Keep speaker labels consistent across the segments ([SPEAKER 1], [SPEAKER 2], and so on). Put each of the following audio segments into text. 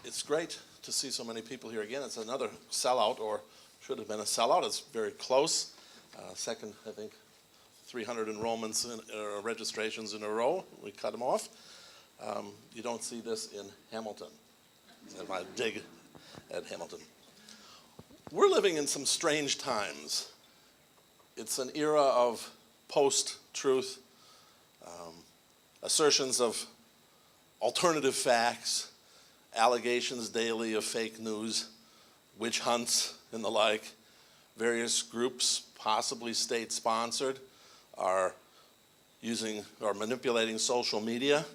[SPEAKER 1] It's great to see so many people here again. It's another sellout, or should have been a sellout. It's very close. Second, I think, 300 enrollments, registrations in a row. We cut them off. You don't see this in Hamilton. That's my dig at Hamilton. We're living in some strange times. It's an era of post-truth, assertions of alternative facts, allegations daily of fake news, witch hunts and the like. Various groups, possibly state-sponsored, are manipulating social media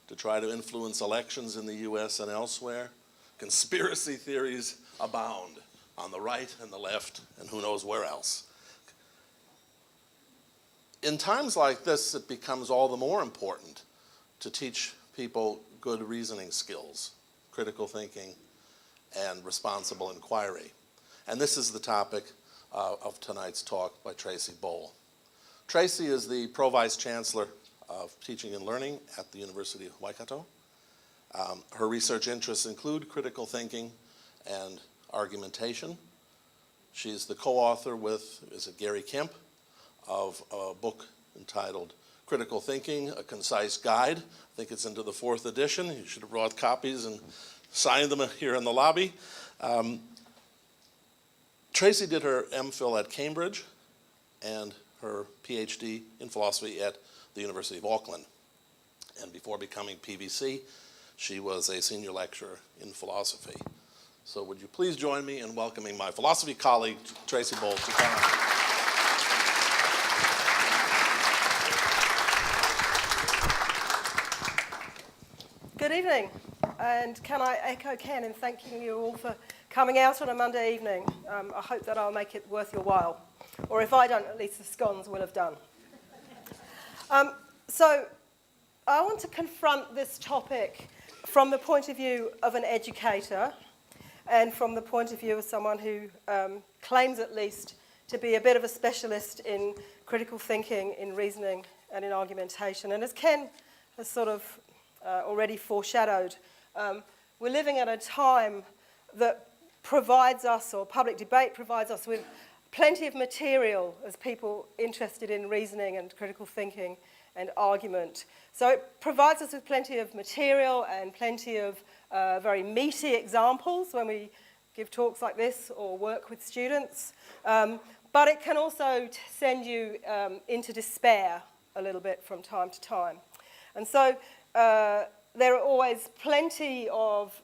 [SPEAKER 1] to try to influence elections in the US and elsewhere. Conspiracy theories abound on the right and the left and who knows where else. In times like this, it becomes all the more important to teach people good reasoning skills, critical thinking, and responsible inquiry. And this is the topic of tonight's talk by Tracy Bowell. Tracy is the Pro-Vice Chancellor of Teaching and Learning at the University of Waikato. Her research interests include critical thinking and argumentation. She's the co-author with, Gary Kemp, of a book entitled Critical Thinking, A Concise Guide. I think it's into the 4th edition. You should have brought copies and signed them here in the lobby. Tracy did her MPhil at Cambridge and her PhD in philosophy at the University of Auckland. And before becoming PVC, she was a senior lecturer in philosophy. So would you please join me in welcoming my philosophy colleague, Tracy Bowell, to come.
[SPEAKER 2] Good evening, and can I echo Ken in thanking you all for coming out on a Monday evening. I hope that I'll make it worth your while, or if I don't, at least the scones will have done. So I want to confront this topic from the point of view of an educator and from the point of view of someone who claims at least to be a bit of a specialist in critical thinking, in reasoning and in argumentation. And as Ken has sort of already foreshadowed, we're living at a time that provides us, or public debate provides us with plenty of material as people interested in reasoning and critical thinking and argument. So it provides us with plenty of material and plenty of very meaty examples when we give talks like this or work with students. But it can also send you into despair a little bit from time to time. And so there are always plenty of,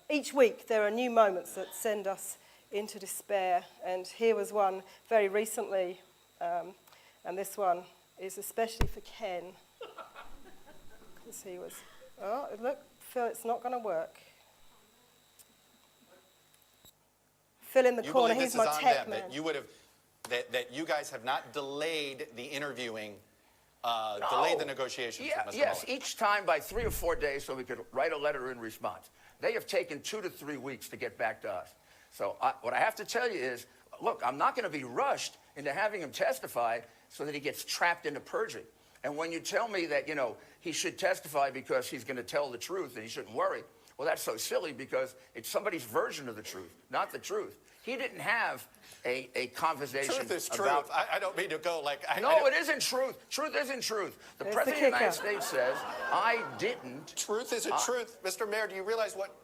[SPEAKER 2] each week there are new moments that send us into despair. And here was one very recently, and this one is especially for Ken. Because he was, oh, look, Phil, it's not going to work. Phil in the corner, he's my tech man.
[SPEAKER 3] That you would have, that you guys have not delayed the interviewing, delayed the negotiations.
[SPEAKER 4] Yeah, yes, each time by 3 or 4 days so we could write a letter in response. They have taken 2 to 3 weeks to get back to us. So what I have to tell you is, look, I'm not going to be rushed into having him testify so that he gets trapped into perjury. And when you tell me that, you know, he should testify because he's going to tell the truth and he shouldn't worry, well, that's so silly because it's somebody's version of the truth, not the truth. He didn't have a conversation
[SPEAKER 3] Truth is truth.
[SPEAKER 4] about...
[SPEAKER 3] I don't mean to go like...
[SPEAKER 4] No, it isn't truth. Truth isn't truth. The President of the United States says, I didn't...
[SPEAKER 3] Truth isn't truth. Mr. Mayor, do you realize what...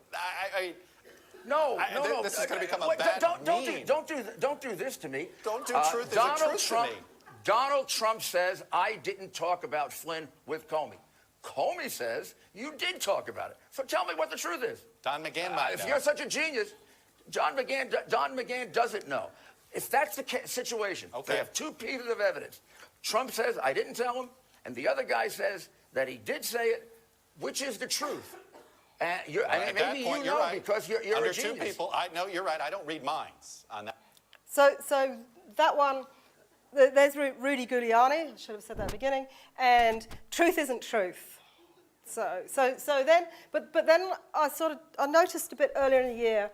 [SPEAKER 4] No.
[SPEAKER 3] This is going to become a bad meme.
[SPEAKER 4] Don't do this to me.
[SPEAKER 3] Don't do truth isn't truth to me.
[SPEAKER 4] Donald Trump says, I didn't talk about Flynn with Comey. Comey says, you did talk about it. So tell me what the truth is.
[SPEAKER 3] Don McGahn might
[SPEAKER 4] If
[SPEAKER 3] know.
[SPEAKER 4] you're such a genius, Don McGahn doesn't know. If that's the situation,
[SPEAKER 3] okay.
[SPEAKER 4] They have 2 pieces of evidence. Trump says, I didn't tell him, and the other guy says that he did say it. Which is the truth? And maybe you know right. Because you're
[SPEAKER 3] Under
[SPEAKER 4] a genius.
[SPEAKER 3] 2 people, I know you're right. I don't read minds on that.
[SPEAKER 2] So that one, there's Rudy Giuliani, I should have said that at the beginning, and truth isn't truth. So then, but then I noticed a bit earlier in the year,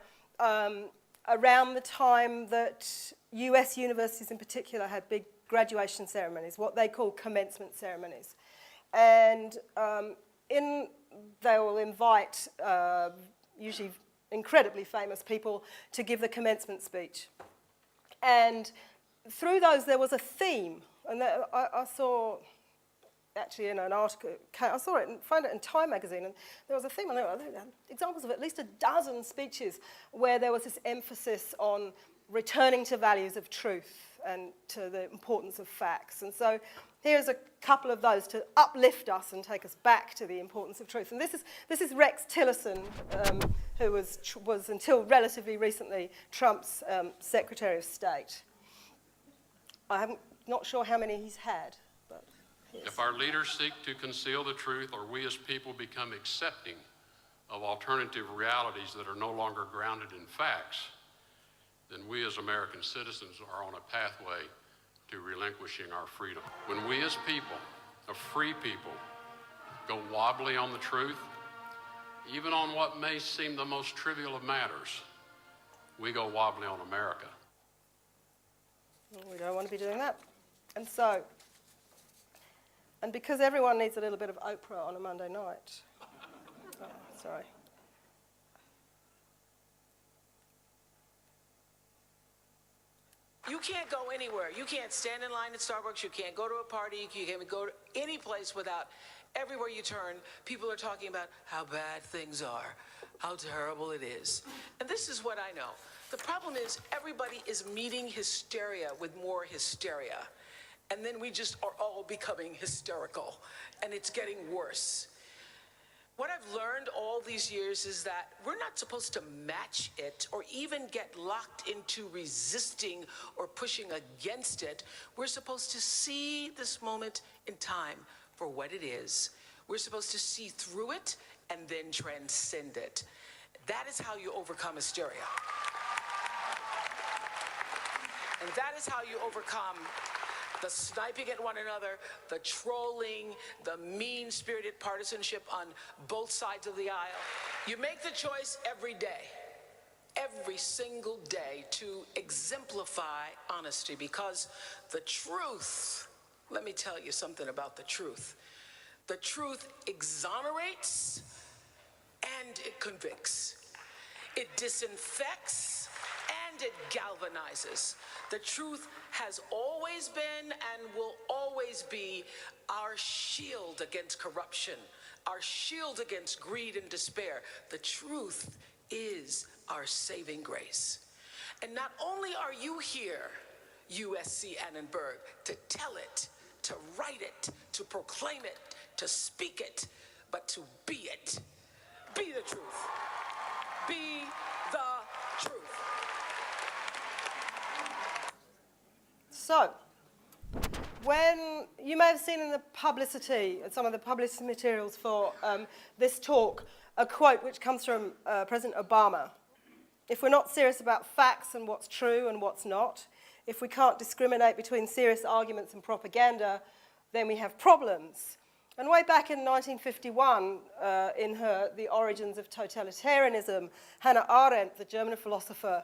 [SPEAKER 2] around the time that US universities in particular had big graduation ceremonies, what they call commencement ceremonies. And they will invite usually incredibly famous people, to give the commencement speech. And through those, there was a theme. And I saw, actually in an article, I saw it and found it in Time magazine, and there was a theme, and there were examples of at least a dozen speeches where there was this emphasis on returning to values of truth and to the importance of facts. And so here's a couple of those to uplift us and take us back to the importance of truth. And this is Rex Tillerson, who was until relatively recently Trump's Secretary of State. I'm not sure how many he's had, but here's.
[SPEAKER 5] If our leaders seek to conceal the truth, or we as people become accepting of alternative realities that are no longer grounded in facts, then we as American citizens are on a pathway to relinquishing our freedom. When we as people, a free people, go wobbly on the truth, even on what may seem the most trivial of matters, we go wobbly on America.
[SPEAKER 2] We don't want to be doing that. And so, and because everyone needs a little bit of Oprah on a Monday night, sorry.
[SPEAKER 6] You can't go anywhere. You can't stand in line at Starbucks. You can't go to a party. You can't go to any place without, everywhere you turn, people are talking about how bad things are, how terrible it is. And this is what I know. The problem is everybody is meeting hysteria with more hysteria. And then we just are all becoming hysterical. And it's getting worse. What I've learned all these years is that we're not supposed to match it or even get locked into resisting or pushing against it. We're supposed to see this moment in time for what it is. We're supposed to see through it and then transcend it. That is how you overcome hysteria. And that is how you overcome the sniping at one another, the trolling, the mean-spirited partisanship on both sides of the aisle. You make the choice every day, every single day, to exemplify honesty, because the truth, let me tell you something about the truth. The truth exonerates and it convicts. It disinfects and it galvanizes. The truth has always been and will always be our shield against corruption, our shield against greed and despair. The truth is our saving grace. And not only are you here, USC Annenberg, to tell it, to write it, to proclaim it, to speak it, but to be it. Be the truth. Be the truth.
[SPEAKER 2] So, when you may have seen in the publicity, some of the publicity materials for this talk, a quote which comes from President Obama. If we're not serious about facts and what's true and what's not, if we can't discriminate between serious arguments and propaganda, then we have problems. And way back in 1951, in her The Origins of Totalitarianism, Hannah Arendt, the German philosopher,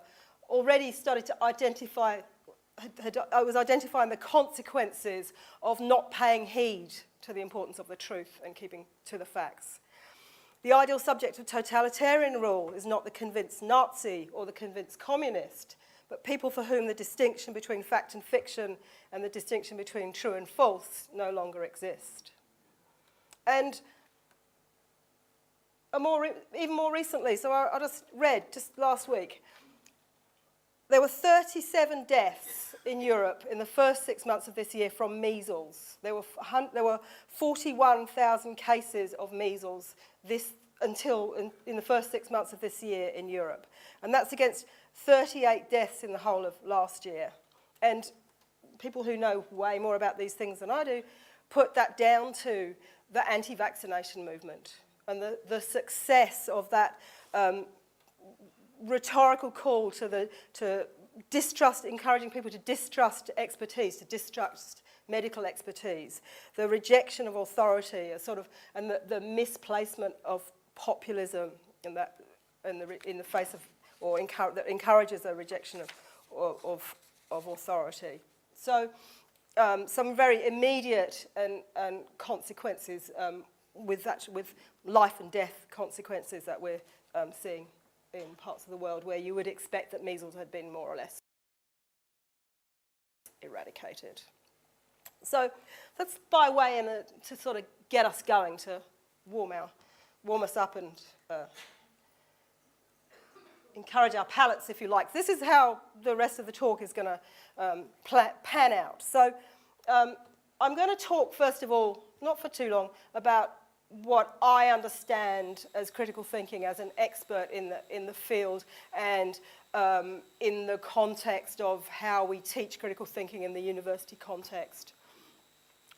[SPEAKER 2] already started to identify, was identifying the consequences of not paying heed to the importance of the truth and keeping to the facts. The ideal subject of totalitarian rule is not the convinced Nazi or the convinced communist, but people for whom the distinction between fact and fiction and the distinction between true and false no longer exist. And even more recently, so I just read, just last week, there were 37 deaths in Europe in the first 6 months of this year from measles. There were 41,000 cases of measles in the first 6 months of this year in Europe. And that's against 38 deaths in the whole of last year. And people who know way more about these things than I do put that down to the anti-vaccination movement and the success of that rhetorical call to distrust, encouraging people to distrust expertise, to distrust medical expertise, the rejection of authority, and the misplacement of populism in the face of, or that encourages a rejection of authority. So some very immediate and consequences with life and death consequences that we're seeing in parts of the world where you would expect that measles had been more or less eradicated. So that's by way to sort of get us going, to warm us up and encourage our palates, if you like. This is how the rest of the talk is going to pan out. So I'm going to talk, first of all, not for too long, about what I understand as critical thinking as an expert in the field, and in the context of how we teach critical thinking in the university context.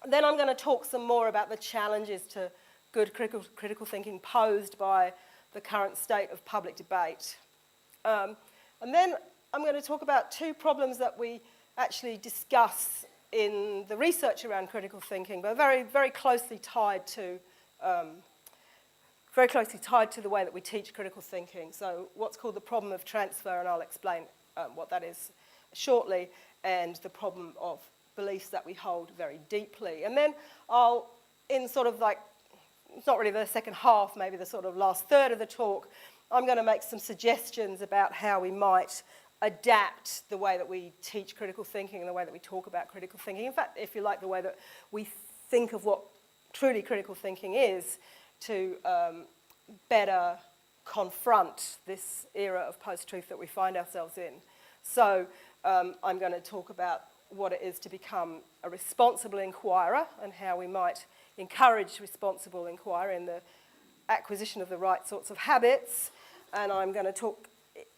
[SPEAKER 2] Then I'm going to talk some more about the challenges to good critical thinking posed by the current state of public debate. And then I'm going to talk about two problems that we actually discuss in the research around critical thinking, but very, very closely tied to the way that we teach critical thinking. So what's called the problem of transfer, and I'll explain what that is shortly, and the problem of beliefs that we hold very deeply. And then I'll, in sort of like, it's not really the second half, maybe the sort of last third of the talk, I'm going to make some suggestions about how we might adapt the way that we teach critical thinking and the way that we talk about critical thinking. In fact, if you like, the way that we think of what truly critical thinking is, to better confront this era of post-truth that we find ourselves in. So I'm going to talk about what it is to become a responsible inquirer and how we might encourage responsible inquiry in the acquisition of the right sorts of habits. And I'm going to talk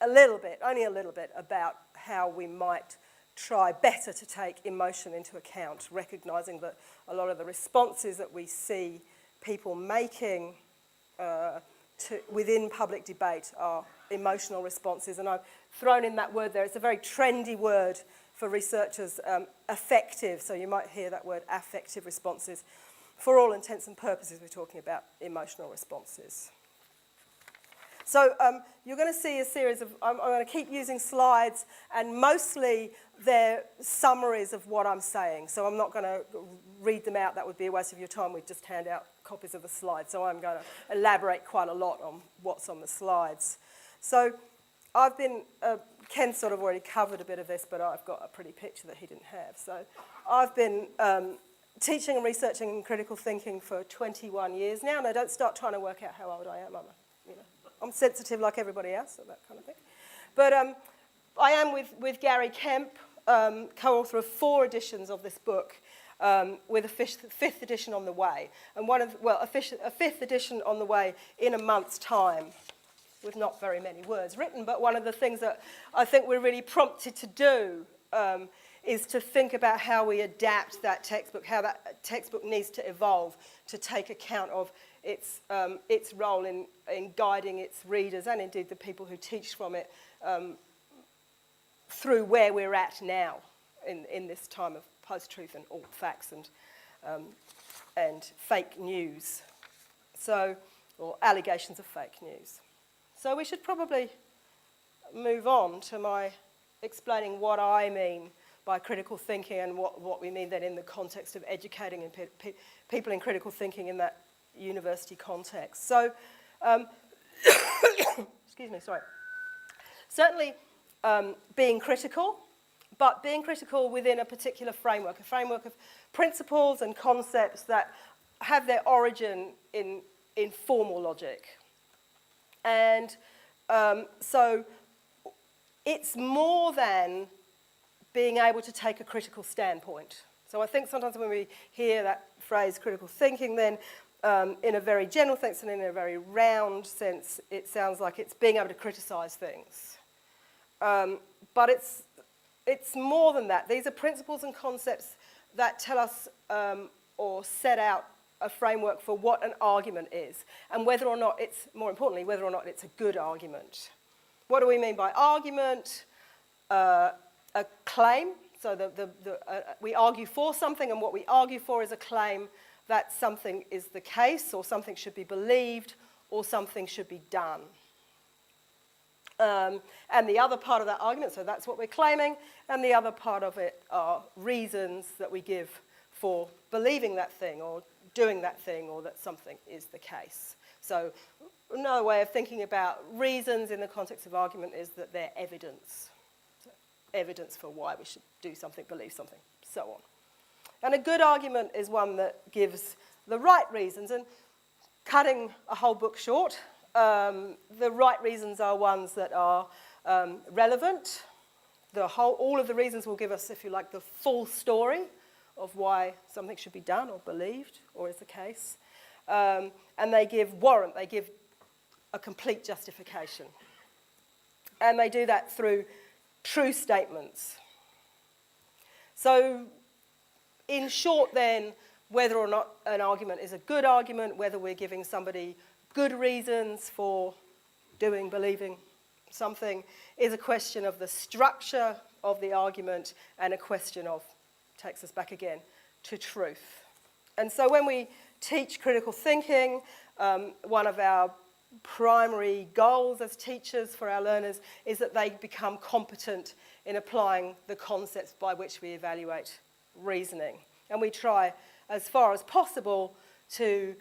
[SPEAKER 2] a little bit, only a little bit, about how we might try better to take emotion into account, recognising that a lot of the responses that we see people making within public debate are emotional responses. And I've thrown in that word there. It's a very trendy word for researchers, affective. So you might hear that word, affective responses. For all intents and purposes, we're talking about emotional responses. So you're going to see a series of, I'm going to keep using slides, and mostly they're summaries of what I'm saying. So I'm not going to read them out. That would be a waste of your time. We'd just hand out copies of the slides. So I'm going to elaborate quite a lot on what's on the slides. So I've been, Ken sort of already covered a bit of this, but I've got a pretty picture that he didn't have. So I've been teaching and researching critical thinking for 21 years now. Now, don't start trying to work out how old I am. I'm sensitive like everybody else, so that kind of thing. But I am with Gary Kemp, co-author of 4 editions of this book, with a fifth edition on the way. And a 5th edition on the way in a month's time, with not very many words written. But one of the things that I think we're really prompted to do is to think about how we adapt that textbook, how that textbook needs to evolve to take account of its role in guiding its readers, and indeed the people who teach from it, through where we're at now in this time of post-truth and alt facts and fake news, or allegations of fake news. So we should probably move on to my explaining what I mean by critical thinking and what we mean then in the context of educating people in critical thinking in that university context. So, excuse me, sorry. Certainly being critical, but being critical within a particular framework, a framework of principles and concepts that have their origin in formal logic. And so it's more than being able to take a critical standpoint. So I think sometimes when we hear that phrase critical thinking, then in a very general sense and in a very round sense, it sounds like it's being able to criticise things. But it's more than that. These are principles and concepts that tell us or set out a framework for what an argument is, and whether or not it's, more importantly, whether or not it's a good argument. What do we mean by argument? A claim. So we argue for something, and what we argue for is a claim that something is the case, or something should be believed, or something should be done. And the other part of that argument, so that's what we're claiming, and the other part of it are reasons that we give for believing that thing, or doing that thing, or that something is the case. So another way of thinking about reasons in the context of argument is that they're evidence. So evidence for why we should do something, believe something, so on. And a good argument is one that gives the right reasons. And cutting a whole book short, the right reasons are ones that are relevant. All of the reasons will give us, if you like, the full story of why something should be done or believed or is the case. And they give a complete justification. And they do that through true statements. So, in short then, whether or not an argument is a good argument, whether we're giving somebody good reasons for doing, believing something, is a question of the structure of the argument and a question of, takes us back again, to truth. And so when we teach critical thinking, one of our primary goals as teachers for our learners is that they become competent in applying the concepts by which we evaluate reasoning. And we try, as far as possible, to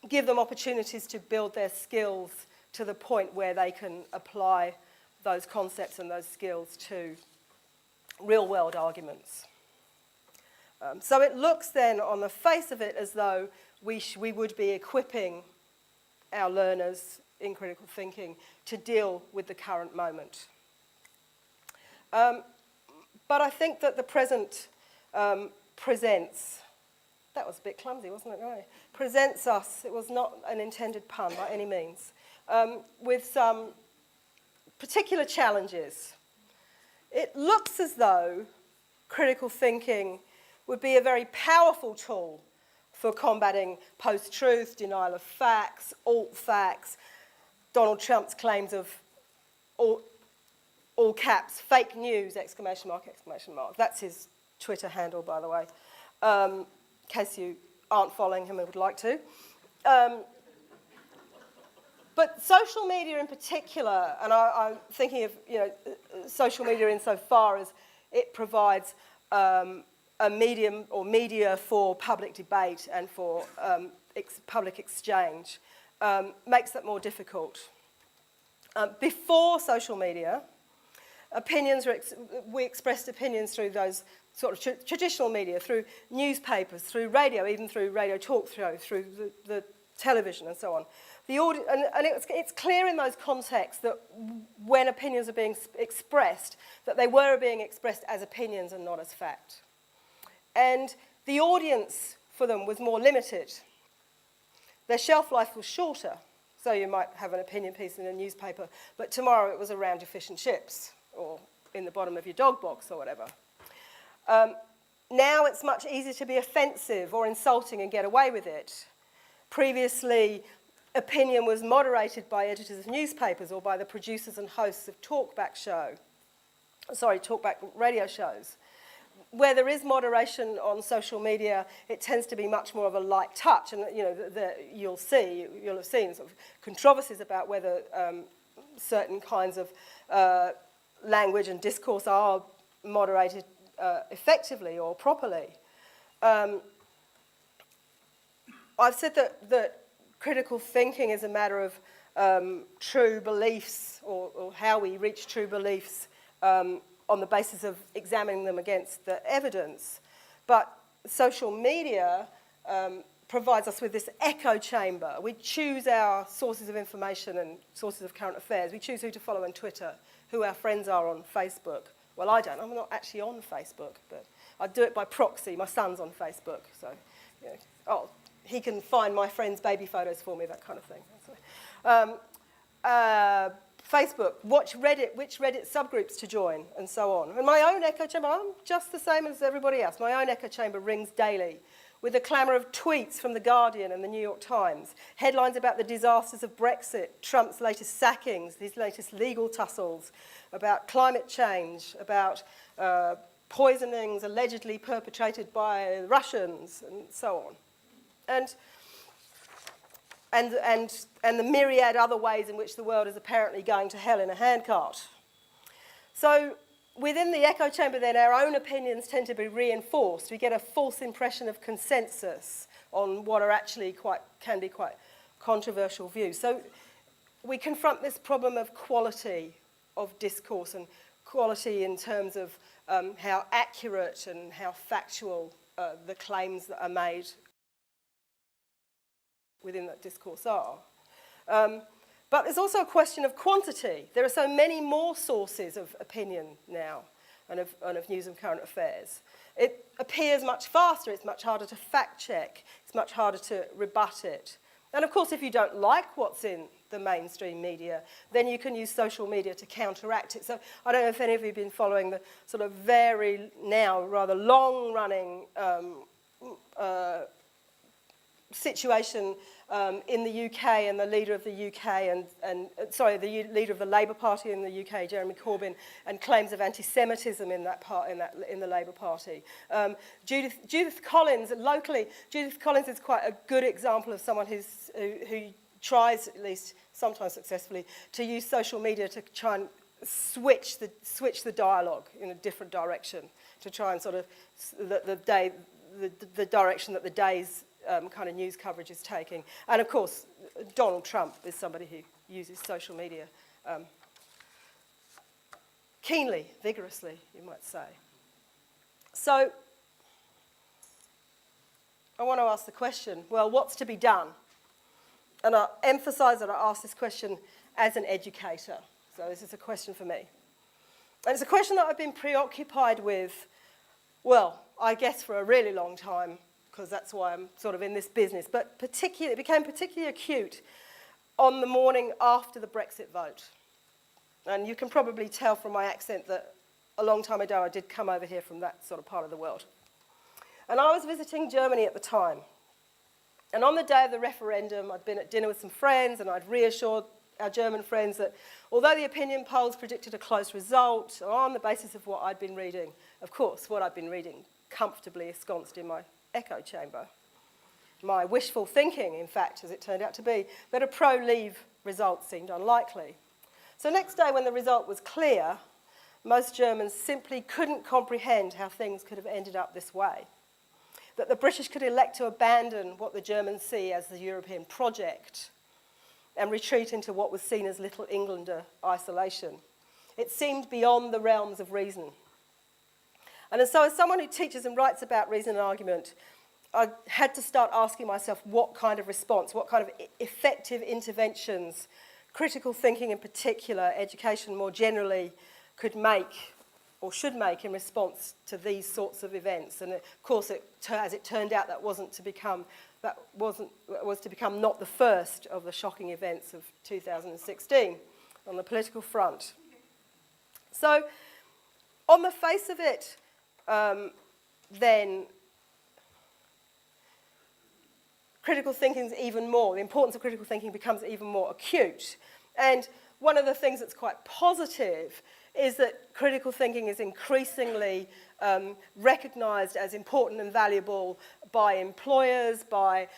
[SPEAKER 2] give them opportunities to build their skills to the point where they can apply those concepts and those skills to real-world arguments. So it looks then, on the face of it, as though we would be equipping our learners in critical thinking to deal with the current moment. But I think that the present presents, that was a bit clumsy, wasn't it? Right? Presents us, it was not an intended pun by any means, with some particular challenges. It looks as though critical thinking would be a very powerful tool for combating post-truth, denial of facts, alt-facts, Donald Trump's claims of all caps, fake news, exclamation mark, exclamation mark. That's his Twitter handle, by the way, in case you aren't following him and would like to. But social media in particular, and I'm thinking of social media insofar as it provides a medium or media for public debate and for public exchange, makes that more difficult. Before social media, we expressed opinions through those sort of traditional media, through newspapers, through radio, even through radio talk show, through the television and so on. It's clear in those contexts that when opinions are being expressed, that they were being expressed as opinions and not as fact. And the audience for them was more limited. Their shelf life was shorter, so you might have an opinion piece in a newspaper, but tomorrow it was around your fish and chips or in the bottom of your dog box or whatever. Now it's much easier to be offensive or insulting and get away with it. Previously, opinion was moderated by editors of newspapers or by the producers and hosts of talkback radio shows. Where there is moderation on social media, it tends to be much more of a light touch, and you'll have seen sort of controversies about whether certain kinds of language and discourse are moderated effectively or properly. I've said that critical thinking is a matter of true beliefs or how we reach true beliefs on the basis of examining them against the evidence. But social media provides us with this echo chamber. We choose our sources of information and sources of current affairs. We choose who to follow on Twitter, who our friends are on Facebook. Well, I don't. I'm not actually on Facebook, but I do it by proxy. My son's on Facebook, so he can find my friends' baby photos for me, that kind of thing. Facebook, watch Reddit, which Reddit subgroups to join, and so on. And my own echo chamber, I'm just the same as everybody else. My own echo chamber rings daily with a clamour of tweets from The Guardian and The New York Times, headlines about the disasters of Brexit, Trump's latest sackings, his latest legal tussles, about climate change, about poisonings allegedly perpetrated by Russians, and so on. And the myriad other ways in which the world is apparently going to hell in a handcart. So within the echo chamber then, our own opinions tend to be reinforced. We get a false impression of consensus on what are actually can be quite controversial views. So we confront this problem of quality of discourse and quality in terms of how accurate and how factual the claims that are made within that discourse are. But there's also a question of quantity. There are so many more sources of opinion now and of news and current affairs. It appears much faster, it's much harder to fact check, it's much harder to rebut it. And of course, if you don't like what's in the mainstream media, then you can use social media to counteract it. So I don't know if any of you have been following the sort of very now rather long-running situation in the UK and the leader of the UK the leader of the Labour Party in the UK, Jeremy Corbyn, and claims of anti-Semitism in the Labour Party. Judith Collins, locally, Judith Collins is quite a good example of someone who tries, at least sometimes successfully, to use social media to try and switch the dialogue in a different direction, to try and sort of the direction that the day's kind of news coverage is taking. And of course, Donald Trump is somebody who uses social media keenly, vigorously, you might say. So I want to ask the question, well, what's to be done? And I emphasise that I ask this question as an educator. So this is a question for me. And it's a question that I've been preoccupied with, well, I guess for a really long time, because that's why I'm sort of in this business, but it became particularly acute on the morning after the Brexit vote. And you can probably tell from my accent that a long time ago I did come over here from that sort of part of the world. And I was visiting Germany at the time. And on the day of the referendum, I'd been at dinner with some friends and I'd reassured our German friends that although the opinion polls predicted a close result on the basis of what I'd been reading, of course, what I'd been reading comfortably ensconced in my echo chamber. My wishful thinking, in fact, as it turned out to be, that a pro-Leave result seemed unlikely. So next day when the result was clear, most Germans simply couldn't comprehend how things could have ended up this way. That the British could elect to abandon what the Germans see as the European project and retreat into what was seen as Little Englander isolation. It seemed beyond the realms of reason. And so as someone who teaches and writes about reason and argument, I had to start asking myself what kind of response, what kind of effective interventions, critical thinking in particular, education more generally, could make or should make in response to these sorts of events. And of course, as it turned out, that was to become not the first of the shocking events of 2016 on the political front. So, on the face of it, then critical thinking is even more, the importance of critical thinking becomes even more acute. And one of the things that's quite positive is that critical thinking is increasingly recognised as important and valuable by employers, by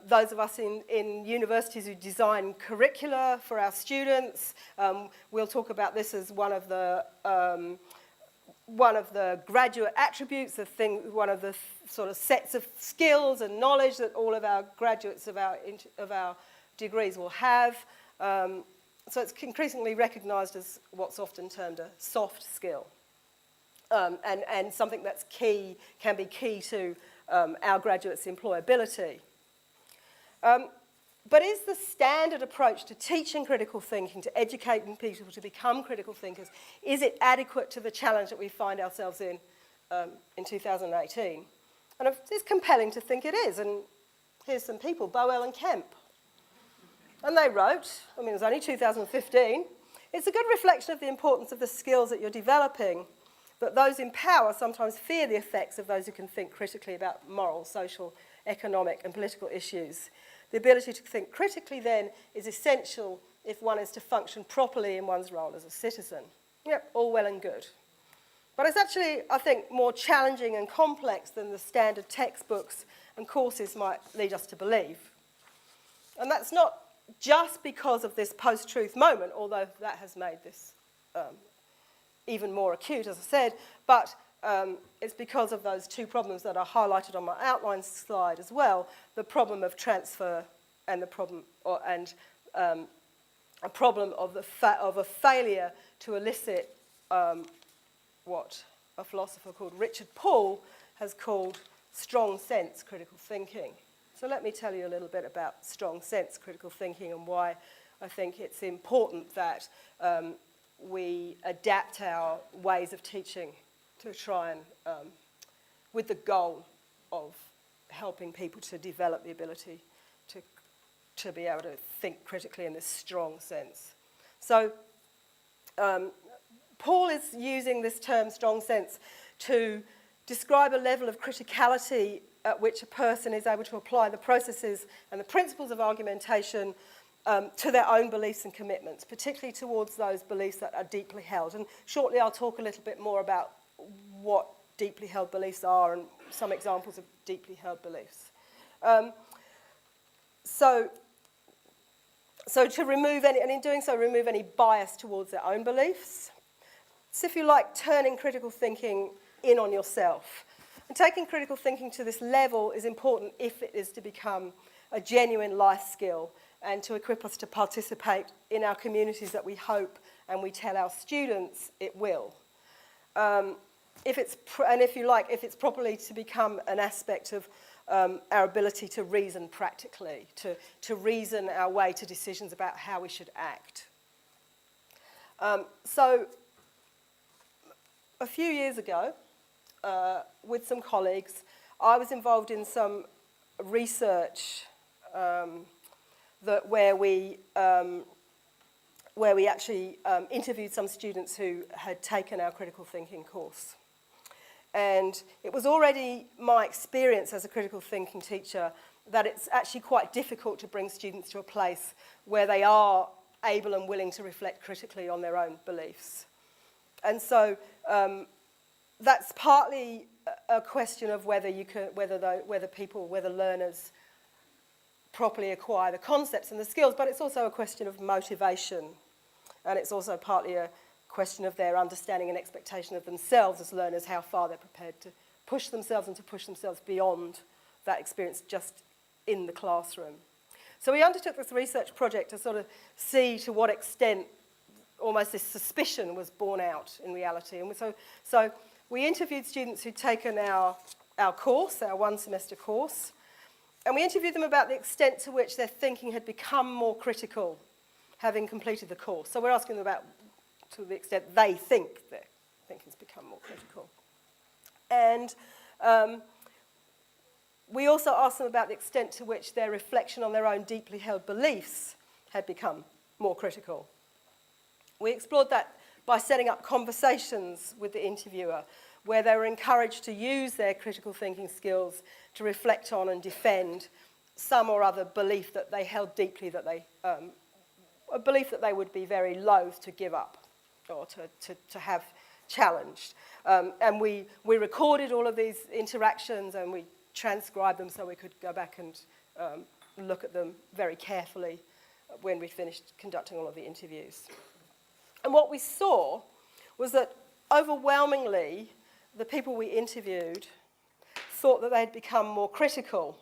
[SPEAKER 2] those of us in universities who design curricula for our students. We'll talk about this as one of the graduate attributes, one of the sort of sets of skills and knowledge that all of our graduates of our degrees will have. So it's increasingly recognised as what's often termed a soft skill, and something that's can be key to our graduates' employability. But is the standard approach to teaching critical thinking, to educating people to become critical thinkers, is it adequate to the challenge that we find ourselves in 2018? And it's compelling to think it is. And here's some people, Bowell and Kemp. And they wrote, it was only 2015, it's a good reflection of the importance of the skills that you're developing, that those in power sometimes fear the effects of those who can think critically about moral, social, economic and political issues. The ability to think critically, then, is essential if one is to function properly in one's role as a citizen. Yep, all well and good. But it's actually, I think, more challenging and complex than the standard textbooks and courses might lead us to believe. And that's not just because of this post-truth moment, although that has made this even more acute, as I said, but it's because of those two problems that are highlighted on my outline slide as well, the problem of transfer and the problem, a problem of a failure to elicit what a philosopher called Richard Paul has called strong sense critical thinking. So let me tell you a little bit about strong sense critical thinking and why I think it's important that we adapt our ways of teaching to try and, with the goal of helping people to develop the ability to be able to think critically in this strong sense. So Paul is using this term strong sense to describe a level of criticality at which a person is able to apply the processes and the principles of argumentation to their own beliefs and commitments, particularly towards those beliefs that are deeply held. And shortly I'll talk a little bit more about what deeply held beliefs are and some examples of deeply held beliefs. So to remove any, and in doing so, remove any bias towards their own beliefs. So if you like, turning critical thinking in on yourself. And taking critical thinking to this level is important if it is to become a genuine life skill and to equip us to participate in our communities that we hope and we tell our students it will. If it's properly to become an aspect of our ability to reason practically, to reason our way to decisions about how we should act. So a few years ago, with some colleagues, I was involved in some research where we actually interviewed some students who had taken our critical thinking course. And it was already my experience as a critical thinking teacher that it's actually quite difficult to bring students to a place where they are able and willing to reflect critically on their own beliefs. And so that's partly a question of whether learners properly acquire the concepts and the skills, but it's also a question of motivation. And it's also partly a question of their understanding and expectation of themselves as learners, how far they're prepared to push themselves and to push themselves beyond that experience just in the classroom. So we undertook this research project to sort of see to what extent almost this suspicion was borne out in reality. And so we interviewed students who'd taken our course, our one-semester course, and we interviewed them about the extent to which their thinking had become more critical having completed the course. So we're asking them about to the extent they think their thinking's become more critical. And we also asked them about the extent to which their reflection on their own deeply held beliefs had become more critical. We explored that by setting up conversations with the interviewer where they were encouraged to use their critical thinking skills to reflect on and defend some or other belief that they held deeply, a belief that they would be very loath to give up or to have challenged. And we recorded all of these interactions and we transcribed them so we could go back and look at them very carefully when we finished conducting all of the interviews. And what we saw was that overwhelmingly the people we interviewed thought that they'd become more critical.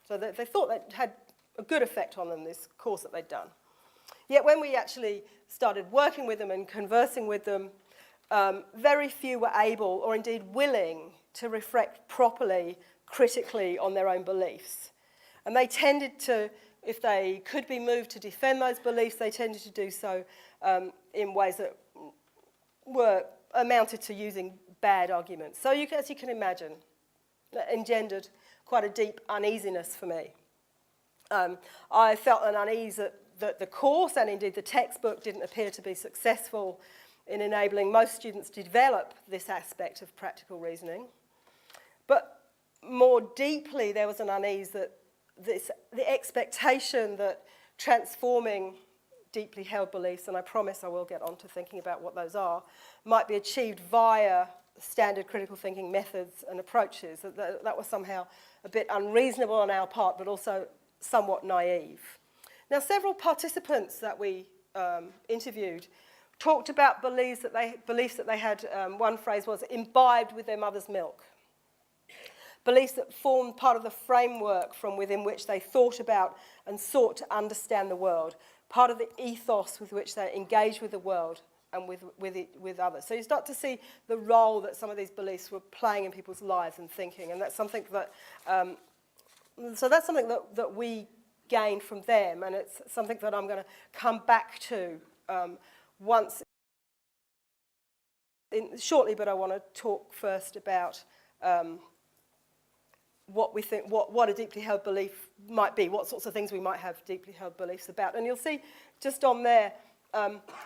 [SPEAKER 2] So that they thought that had a good effect on them, this course that they'd done. Yet when we actually started working with them and conversing with them, very few were able or indeed willing to reflect properly, critically on their own beliefs. And they tended to, if they could be moved to defend those beliefs, they tended to do so in ways that amounted to using bad arguments. So as you can imagine, that engendered quite a deep uneasiness for me. I felt an unease that the course and indeed the textbook didn't appear to be successful in enabling most students to develop this aspect of practical reasoning. But more deeply, there was an unease that the expectation that transforming deeply held beliefs, and I promise I will get on to thinking about what those are, might be achieved via standard critical thinking methods and approaches. That was somehow a bit unreasonable on our part, but also somewhat naive. Now, several participants that we interviewed talked about beliefs that they had, one phrase was, imbibed with their mother's milk. beliefs that formed part of the framework from within which they thought about and sought to understand the world, part of the ethos with which they engaged with the world and with others. So you start to see the role that some of these beliefs were playing in people's lives and thinking, and that's something that, that we gained from them, and it's something that I'm going to come back to shortly, but I want to talk first about what we think, what a deeply held belief might be, what sorts of things we might have deeply held beliefs about. And you'll see just on there,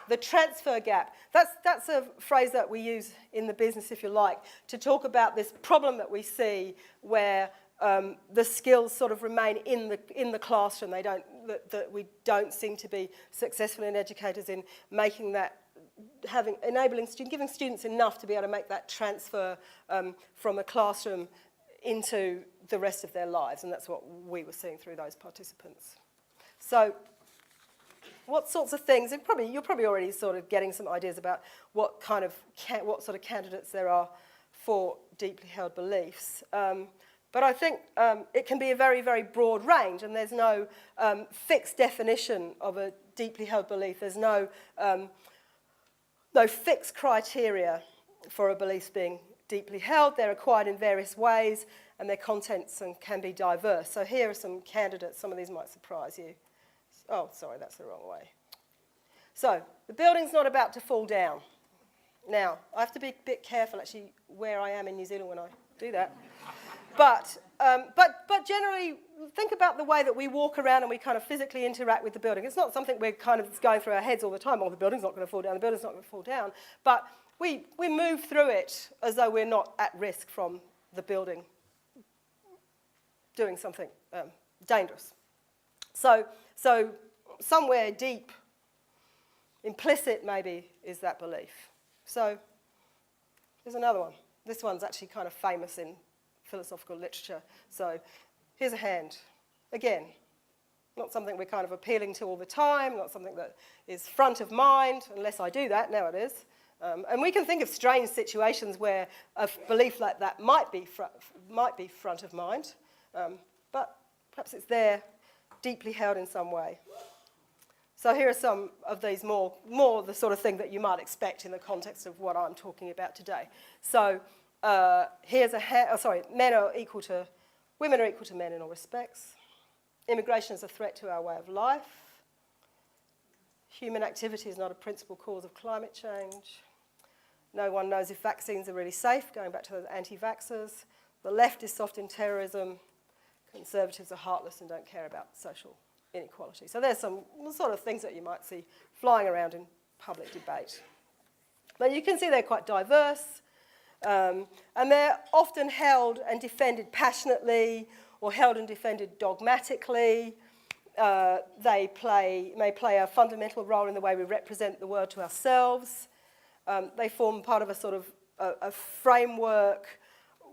[SPEAKER 2] the transfer gap. That's a phrase that we use in the business, if you like, to talk about this problem that we see where the skills sort of remain in the classroom. That we don't seem to be successful in educators in making that, giving students enough to be able to make that transfer from a classroom into the rest of their lives, and that's what we were seeing through those participants. So, what sorts of things? And you're probably already sort of getting some ideas about what sort of candidates there are for deeply held beliefs. But I think it can be a very, very broad range, and there's no fixed definition of a deeply held belief. There's no fixed criteria for a belief being deeply held. They're acquired in various ways, and their contents can be diverse. So here are some candidates. Some of these might surprise you. Oh, sorry, that's the wrong way. So the building's not about to fall down. Now, I have to be a bit careful, actually, where I am in New Zealand when I do that. But generally, think about the way that we walk around and we kind of physically interact with the building. It's not something we're kind of going through our heads all the time. Oh, the building's not going to fall down, the building's not going to fall down. But we move through it as though we're not at risk from the building doing something dangerous. So somewhere deep, implicit maybe, is that belief. So here's another one. This one's actually kind of famous in philosophical literature. So here's a hand. Again, not something we're kind of appealing to all the time, not something that is front of mind, unless I do that, now it is. And we can think of strange situations where a belief like that might be front of mind, but perhaps it's there, deeply held in some way. So here are some of these more the sort of thing that you might expect in the context of what I'm talking about today. So here's women are equal to men in all respects. Immigration is a threat to our way of life. Human activity is not a principal cause of climate change. No one knows if vaccines are really safe, going back to those anti-vaxxers. The left is soft in terrorism. Conservatives are heartless and don't care about social inequality. So there's some sort of things that you might see flying around in public debate. But you can see they're quite diverse, and they're often held and defended passionately or held and defended dogmatically. They may play a fundamental role in the way we represent the world to ourselves. They form part of a sort of a framework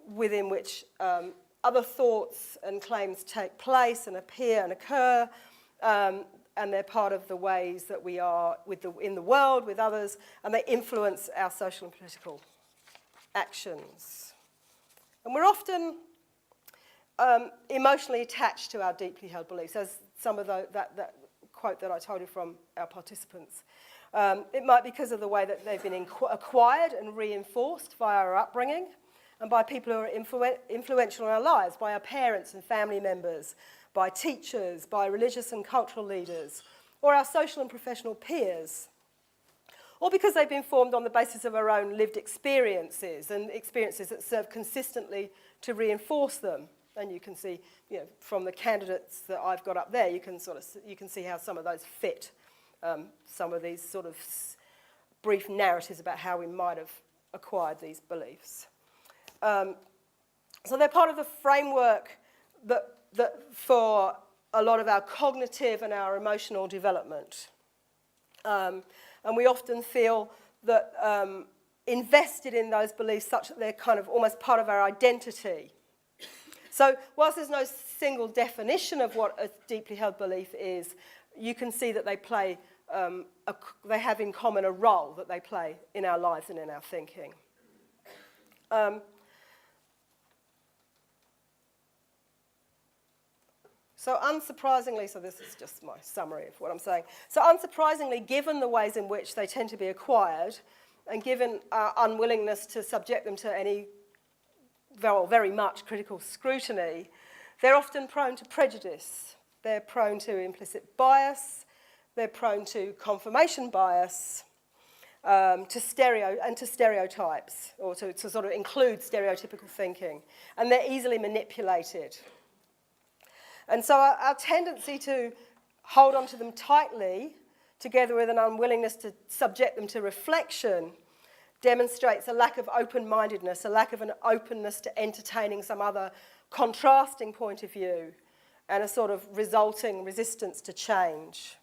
[SPEAKER 2] within which other thoughts and claims take place and appear and occur, and they're part of the ways that we are in the world with others, and they influence our social and political actions. And we're often emotionally attached to our deeply held beliefs, as some of that quote that I told you from our participants. It might be because of the way that they've been acquired and reinforced via our upbringing, and by people who are influential in our lives, by our parents and family members, by teachers, by religious and cultural leaders, or our social and professional peers, or because they've been formed on the basis of our own lived experiences and experiences that serve consistently to reinforce them. And you can see, from the candidates that I've got up there, you can see how some of those fit some of these sort of brief narratives about how we might have acquired these beliefs. So they're part of the framework that for a lot of our cognitive and our emotional development. And we often feel that invested in those beliefs such that they're kind of almost part of our identity. So whilst there's no single definition of what a deeply held belief is, you can see that they have in common a role that they play in our lives and in our thinking. So unsurprisingly, so this is just my summary of what I'm saying. So unsurprisingly, given the ways in which they tend to be acquired, and given our unwillingness to subject them to any very much critical scrutiny, they're often prone to prejudice. They're prone to implicit bias. They're prone to confirmation bias, to stereotypes, or to sort of include stereotypical thinking. And they're easily manipulated. And so our tendency to hold onto them tightly, together with an unwillingness to subject them to reflection, demonstrates a lack of open-mindedness, a lack of an openness to entertaining some other contrasting point of view, and a sort of resulting resistance to change.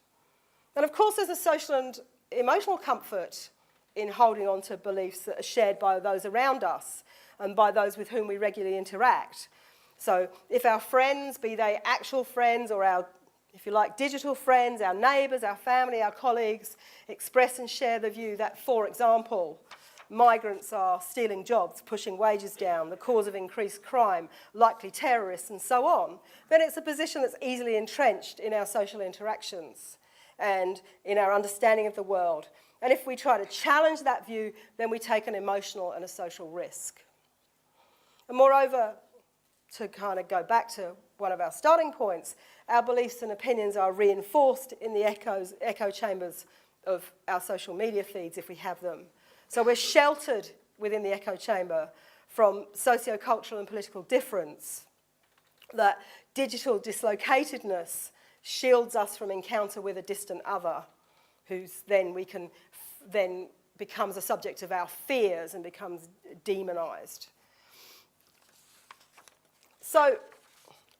[SPEAKER 2] And of course, there's a social and emotional comfort in holding on to beliefs that are shared by those around us and by those with whom we regularly interact. So if our friends, be they actual friends or our, if you like, digital friends, our neighbours, our family, our colleagues, express and share the view that, for example, migrants are stealing jobs, pushing wages down, the cause of increased crime, likely terrorists, and so on, then it's a position that's easily entrenched in our social interactions and in our understanding of the world. And if we try to challenge that view, then we take an emotional and a social risk. And moreover, to kind of go back to one of our starting points, our beliefs and opinions are reinforced in the echo chambers of our social media feeds if we have them. So we're sheltered within the echo chamber from socio-cultural and political difference. That digital dislocatedness shields us from encounter with a distant other, who's then becomes a subject of our fears and becomes demonized. So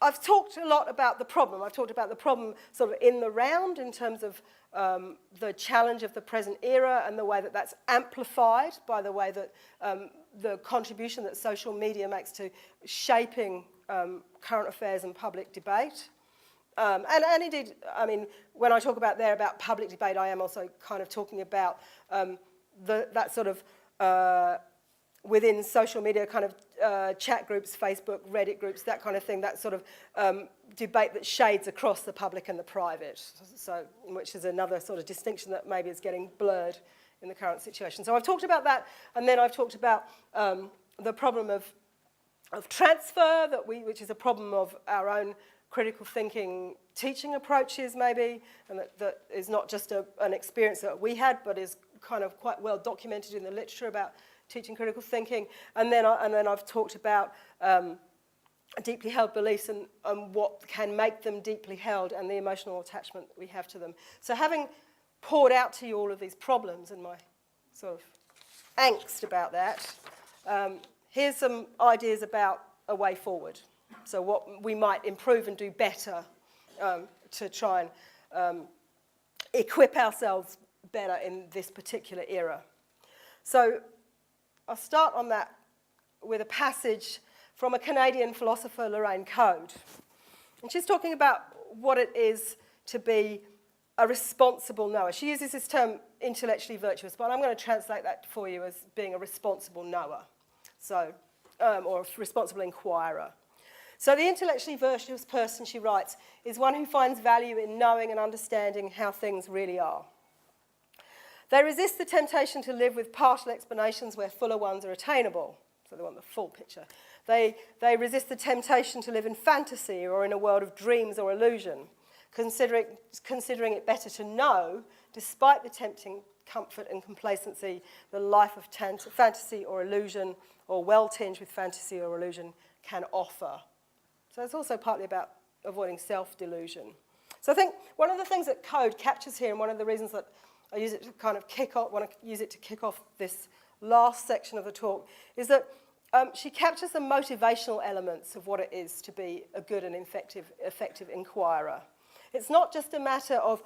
[SPEAKER 2] I've talked a lot about the problem. I've talked about the problem sort of in the round in terms of the challenge of the present era and the way that that's amplified by the way that the contribution that social media makes to shaping current affairs and public debate. And indeed, I mean, when I talk about public debate, I am also kind of talking about that sort of within social media kind of chat groups, Facebook, Reddit groups, that kind of thing, that sort of debate that shades across the public and the private, so which is another sort of distinction that maybe is getting blurred in the current situation. So I've talked about that, and then I've talked about the problem of transfer, which is a problem of our own critical thinking teaching approaches maybe, and that is not just an experience that we had, but is kind of quite well documented in the literature about teaching critical thinking. And then I've talked about deeply held beliefs and what can make them deeply held and the emotional attachment that we have to them. So having poured out to you all of these problems and my sort of angst about that, here's some ideas about a way forward. So what we might improve and do better to try and equip ourselves better in this particular era. So I'll start on that with a passage from a Canadian philosopher, Lorraine Code. And she's talking about what it is to be a responsible knower. She uses this term intellectually virtuous, but I'm going to translate that for you as being a responsible knower, so, or a responsible inquirer. So the intellectually virtuous person, she writes, is one who finds value in knowing and understanding how things really are. They resist the temptation to live with partial explanations where fuller ones are attainable. So they want the full picture. They resist the temptation to live in fantasy or in a world of dreams or illusion, considering it better to know, despite the tempting comfort and complacency, the life of fantasy or illusion, or well tinged with fantasy or illusion, can offer. So it's also partly about avoiding self-delusion. So I think one of the things that Code captures here, and one of the reasons that I use it to kind of want to use it to kick off this last section of the talk, is that she captures the motivational elements of what it is to be a good and effective inquirer. It's not just a matter of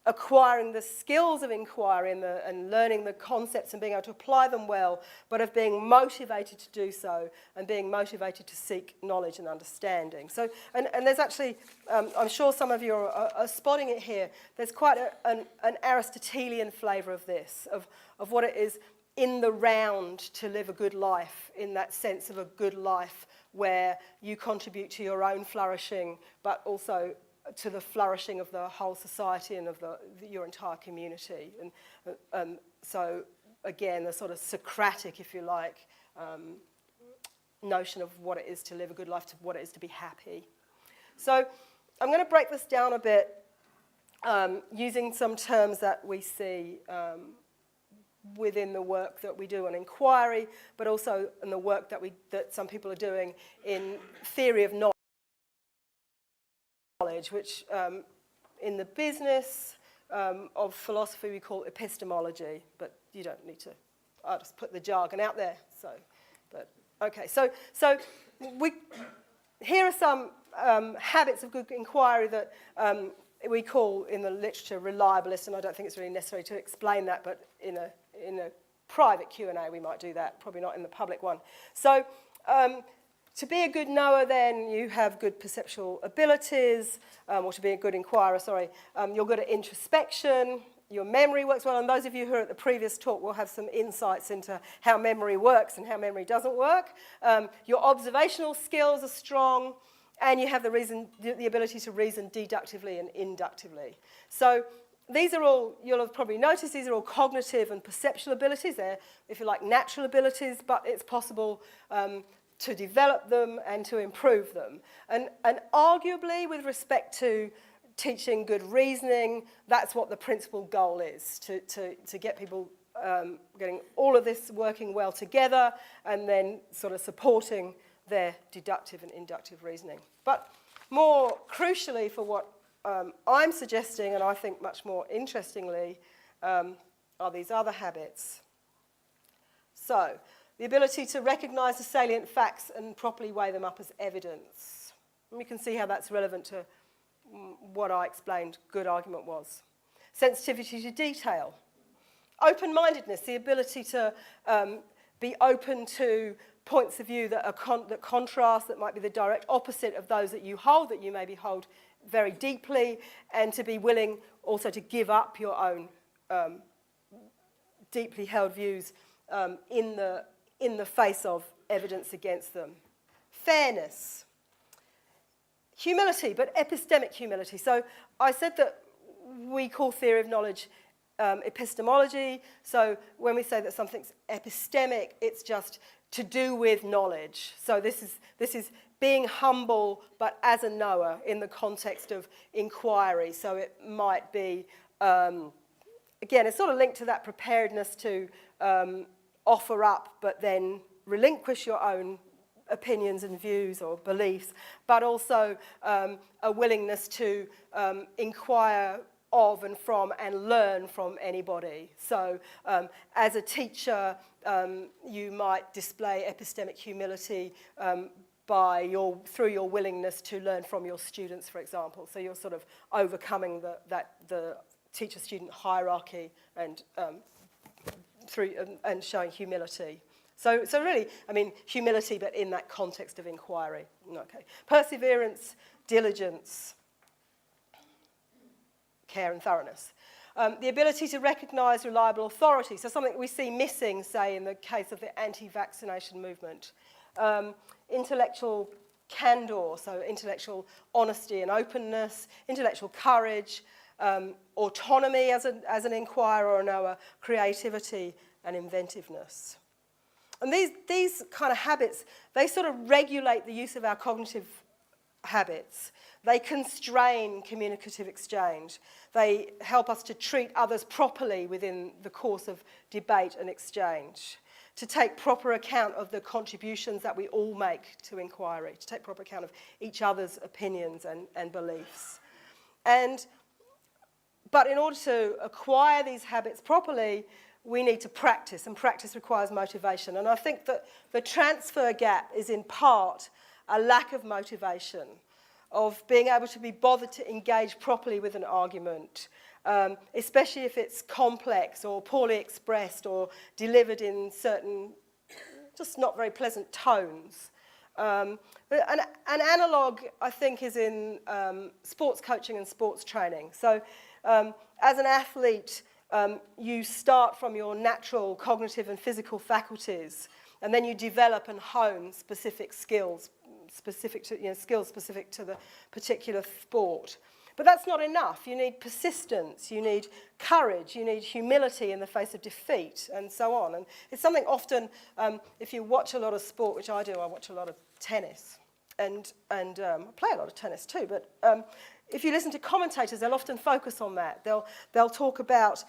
[SPEAKER 2] acquiring the skills of inquiry and learning the concepts and being able to apply them well, but of being motivated to do so and being motivated to seek knowledge and understanding. So, and there's actually, I'm sure some of you are spotting it here, there's quite an Aristotelian flavour of this, of what it is in the round to live a good life, in that sense of a good life where you contribute to your own flourishing, but also to the flourishing of the whole society and of your entire community. And so, again, the sort of Socratic, if you like, notion of what it is to live a good life, to what it is to be happy. So I'm going to break this down a bit using some terms that we see within the work that we do on inquiry, but also in the work that some people are doing in theory of knowledge, which in the business of philosophy we call epistemology, but you don't need to, I'll just put the jargon out there. So, but okay, so here are some habits of good inquiry that we call in the literature reliabilist, and I don't think it's really necessary to explain that, but in a private Q&A we might do that, probably not in the public one. So to be a good knower then, you have good perceptual abilities, or to be a good inquirer, sorry, you're good at introspection, your memory works well, and those of you who are at the previous talk will have some insights into how memory works and how memory doesn't work. Your observational skills are strong, and you have the ability to reason deductively and inductively. So these are all, you'll have probably noticed, these are all cognitive and perceptual abilities. They're, if you like, natural abilities, but it's possible to develop them and to improve them. And arguably, with respect to teaching good reasoning, that's what the principal goal is, to get people getting all of this working well together and then sort of supporting their deductive and inductive reasoning. But more crucially for what I'm suggesting, and I think much more interestingly, are these other habits. So, the ability to recognise the salient facts and properly weigh them up as evidence. And we can see how that's relevant to what I explained good argument was. Sensitivity to detail. Open-mindedness, the ability to be open to points of view that contrast, that might be the direct opposite of those that you maybe hold very deeply, and to be willing also to give up your own deeply held views in the face of evidence against them. Fairness. Humility, but epistemic humility. So I said that we call theory of knowledge epistemology. So when we say that something's epistemic, it's just to do with knowledge. So this is being humble, but as a knower in the context of inquiry. So it might be, again, it's sort of linked to that preparedness to offer up, but then relinquish your own opinions and views or beliefs, but also a willingness to inquire of and from and learn from anybody. So as a teacher, you might display epistemic humility through your willingness to learn from your students, for example. So you're sort of overcoming the teacher-student hierarchy and showing humility. So really, I mean, humility, but in that context of inquiry. Okay. Perseverance, diligence, care and thoroughness. The ability to recognise reliable authority, so something we see missing, say, in the case of the anti-vaccination movement. Intellectual candour, so intellectual honesty and openness, intellectual courage, autonomy as an inquirer or knower, creativity and inventiveness. And these kind of habits, they sort of regulate the use of our cognitive habits. They constrain communicative exchange. They help us to treat others properly within the course of debate and exchange, to take proper account of the contributions that we all make to inquiry, to take proper account of each other's opinions and beliefs. But in order to acquire these habits properly, we need to practice, and practice requires motivation. And I think that the transfer gap is in part a lack of motivation, of being able to be bothered to engage properly with an argument, especially if it's complex or poorly expressed or delivered in certain just not very pleasant tones. An analogue, I think, is in sports coaching and sports training. So as an athlete, you start from your natural cognitive and physical faculties, and then you develop and hone specific skills, specific to, skills specific to the particular sport. But that's not enough. You need persistence, you need courage, you need humility in the face of defeat, and so on. And it's something often, if you watch a lot of sport, which I do, I watch a lot of tennis, and I play a lot of tennis too, but if you listen to commentators, they'll often focus on that. They'll talk about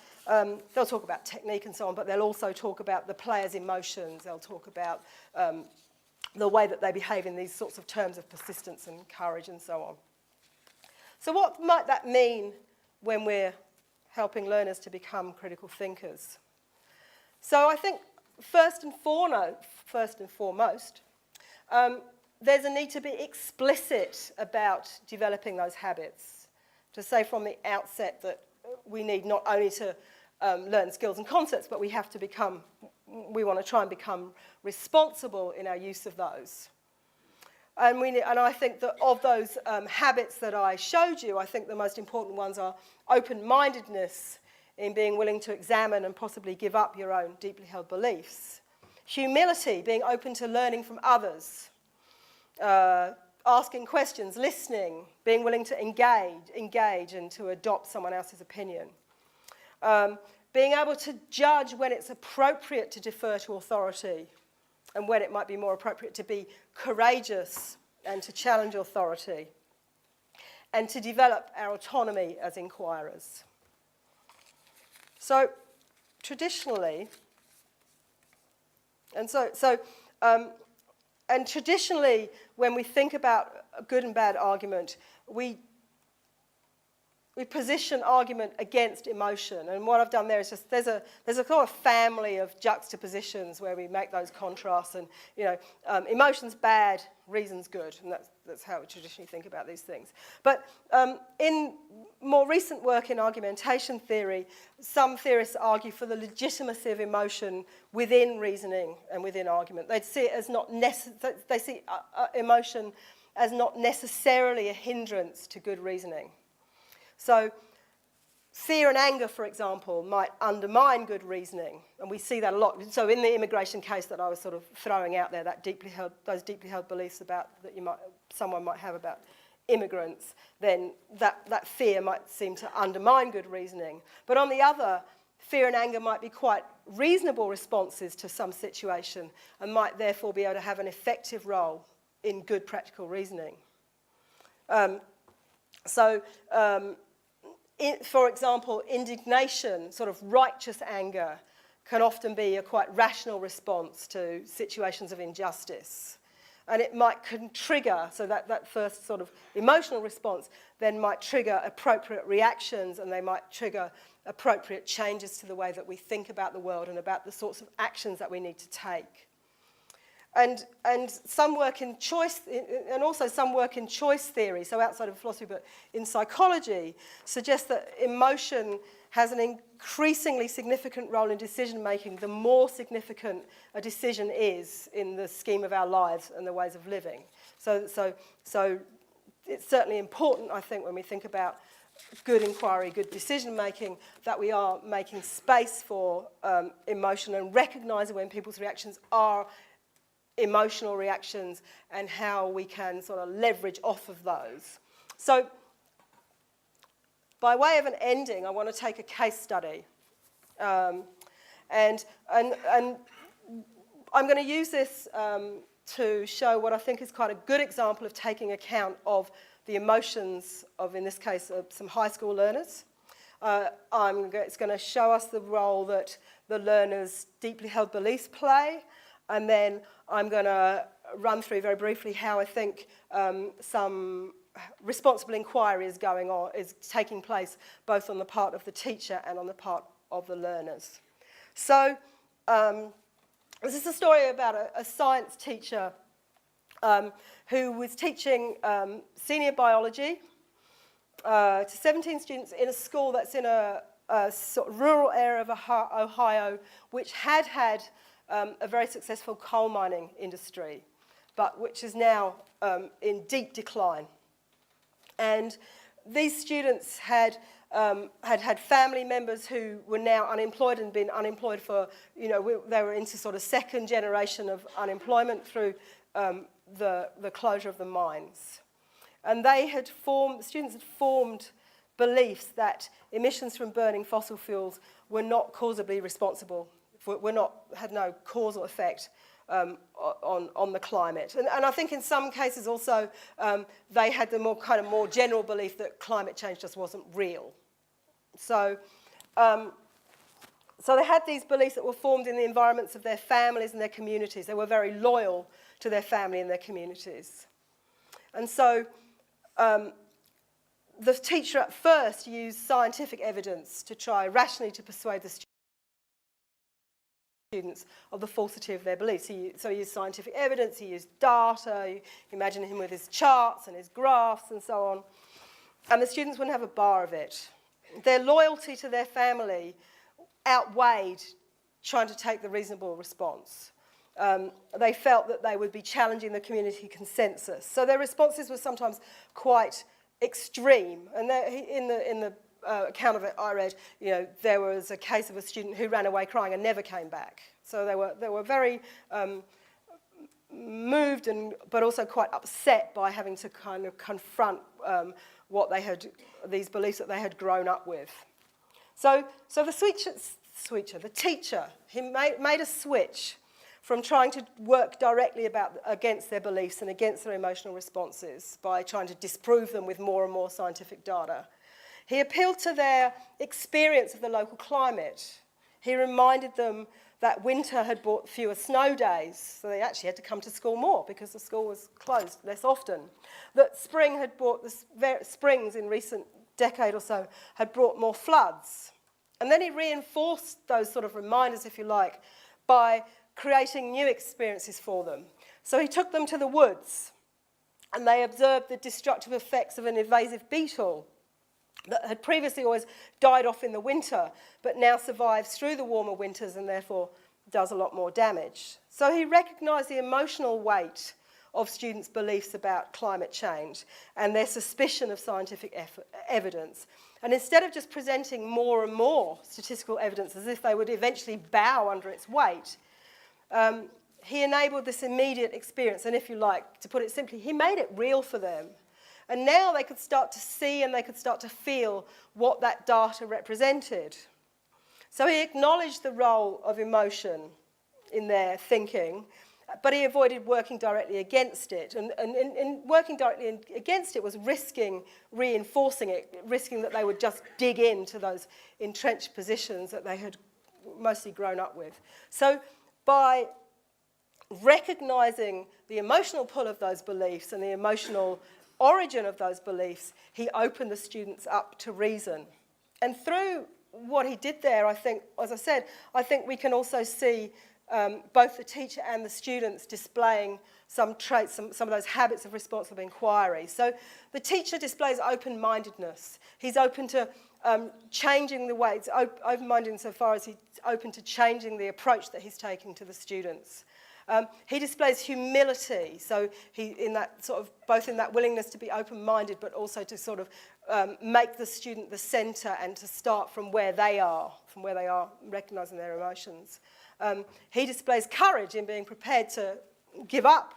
[SPEAKER 2] technique and so on, but they'll also talk about the player's emotions. They'll talk about the way that they behave in these sorts of terms of persistence and courage and so on. So what might that mean when we're helping learners to become critical thinkers? So I think first and foremost, there's a need to be explicit about developing those habits, to say from the outset that we need not only to learn skills and concepts, but we want to try and become responsible in our use of those. And I think that of those habits that I showed you, I think the most important ones are open-mindedness in being willing to examine and possibly give up your own deeply held beliefs. Humility, being open to learning from others. Asking questions, listening, being willing to engage and to adopt someone else's opinion. Being able to judge when it's appropriate to defer to authority and when it might be more appropriate to be courageous and to challenge authority, and to develop our autonomy as inquirers. So traditionally, traditionally, when we think about a good and bad argument, we position argument against emotion. And what I've done there is just, there's a kind of family of juxtapositions where we make those contrasts. And, emotion's bad, reason's good. And that's how we traditionally think about these things. But in more recent work in argumentation theory, some theorists argue for the legitimacy of emotion within reasoning and within argument. They see it as not they see emotion as not necessarily a hindrance to good reasoning. So fear and anger, for example, might undermine good reasoning, and we see that a lot. So in the immigration case that I was sort of throwing out there, those deeply held beliefs that someone might have about immigrants, then that fear might seem to undermine good reasoning. But on the other, fear and anger might be quite reasonable responses to some situation and might therefore be able to have an effective role in good practical reasoning. For example, indignation, sort of righteous anger, can often be a quite rational response to situations of injustice. And it might trigger, so that first sort of emotional response then might trigger appropriate reactions, and they might trigger appropriate changes to the way that we think about the world and about the sorts of actions that we need to take. And some work in choice, and also some work in choice theory, so outside of philosophy, but in psychology, suggests that emotion has an increasingly significant role in decision-making the more significant a decision is in the scheme of our lives and the ways of living. So it's certainly important, I think, when we think about good inquiry, good decision-making, that we are making space for emotion and recognising when people's reactions are emotional reactions and how we can sort of leverage off of those. So, by way of an ending, I want to take a case study. And I'm going to use this to show what I think is quite a good example of taking account of the emotions of, in this case, some high school learners. It's going to show us the role that the learners' deeply held beliefs play, and then I'm going to run through very briefly how I think some responsible inquiry is taking place both on the part of the teacher and on the part of the learners. So this is a story about a science teacher who was teaching senior biology to 17 students in a school that's in a sort of rural area of Ohio, which had a very successful coal mining industry, but which is now in deep decline. And these students had family members who were now unemployed and been unemployed for, they were into sort of second generation of unemployment through the closure of the mines. And students had formed beliefs that emissions from burning fossil fuels were not causally responsible, had no causal effect on the climate. And I think in some cases also they had the more general belief that climate change just wasn't real. So they had these beliefs that were formed in the environments of their families and their communities. They were very loyal to their family and their communities. And so the teacher at first used scientific evidence to try rationally to persuade the students of the falsity of their beliefs. So he used scientific evidence, he used data, you imagine him with his charts and his graphs and so on. And the students wouldn't have a bar of it. Their loyalty to their family outweighed trying to take the reasonable response. They felt that they would be challenging the community consensus. So their responses were sometimes quite extreme. And in the account of it I read, there was a case of a student who ran away crying and never came back. So they were very moved but also quite upset by having to kind of confront these beliefs that they had grown up with. So the teacher, he made a switch from trying to work directly against their beliefs and against their emotional responses by trying to disprove them with more and more scientific data. He appealed to their experience of the local climate. He reminded them that winter had brought fewer snow days, so they actually had to come to school more because the school was closed less often. That spring had brought, springs in recent decade or so had brought more floods. And then he reinforced those sort of reminders, if you like, by creating new experiences for them. So he took them to the woods and they observed the destructive effects of an invasive beetle that had previously always died off in the winter, but now survives through the warmer winters and therefore does a lot more damage. So he recognised the emotional weight of students' beliefs about climate change and their suspicion of scientific evidence. And instead of just presenting more and more statistical evidence as if they would eventually bow under its weight, he enabled this immediate experience. And if you like, to put it simply, he made it real for them. And now they could start to see and they could start to feel what that data represented. So he acknowledged the role of emotion in their thinking, but he avoided working directly against it. And working directly against it was risking reinforcing it, risking that they would just dig into those entrenched positions that they had mostly grown up with. So by recognising the emotional pull of those beliefs and the emotional origin of those beliefs, he opened the students up to reason. And through what he did there, I think, as I said, I think we can also see both the teacher and the students displaying some traits, some of those habits of responsible inquiry. So the teacher displays open-mindedness. He's open to changing the way, it's open-minded insofar as he's open to changing the approach that he's taking to the students. He displays humility, so both in that willingness to be open-minded, but also to sort of make the student the centre and to start from where they are, recognising their emotions. He displays courage in being prepared to give up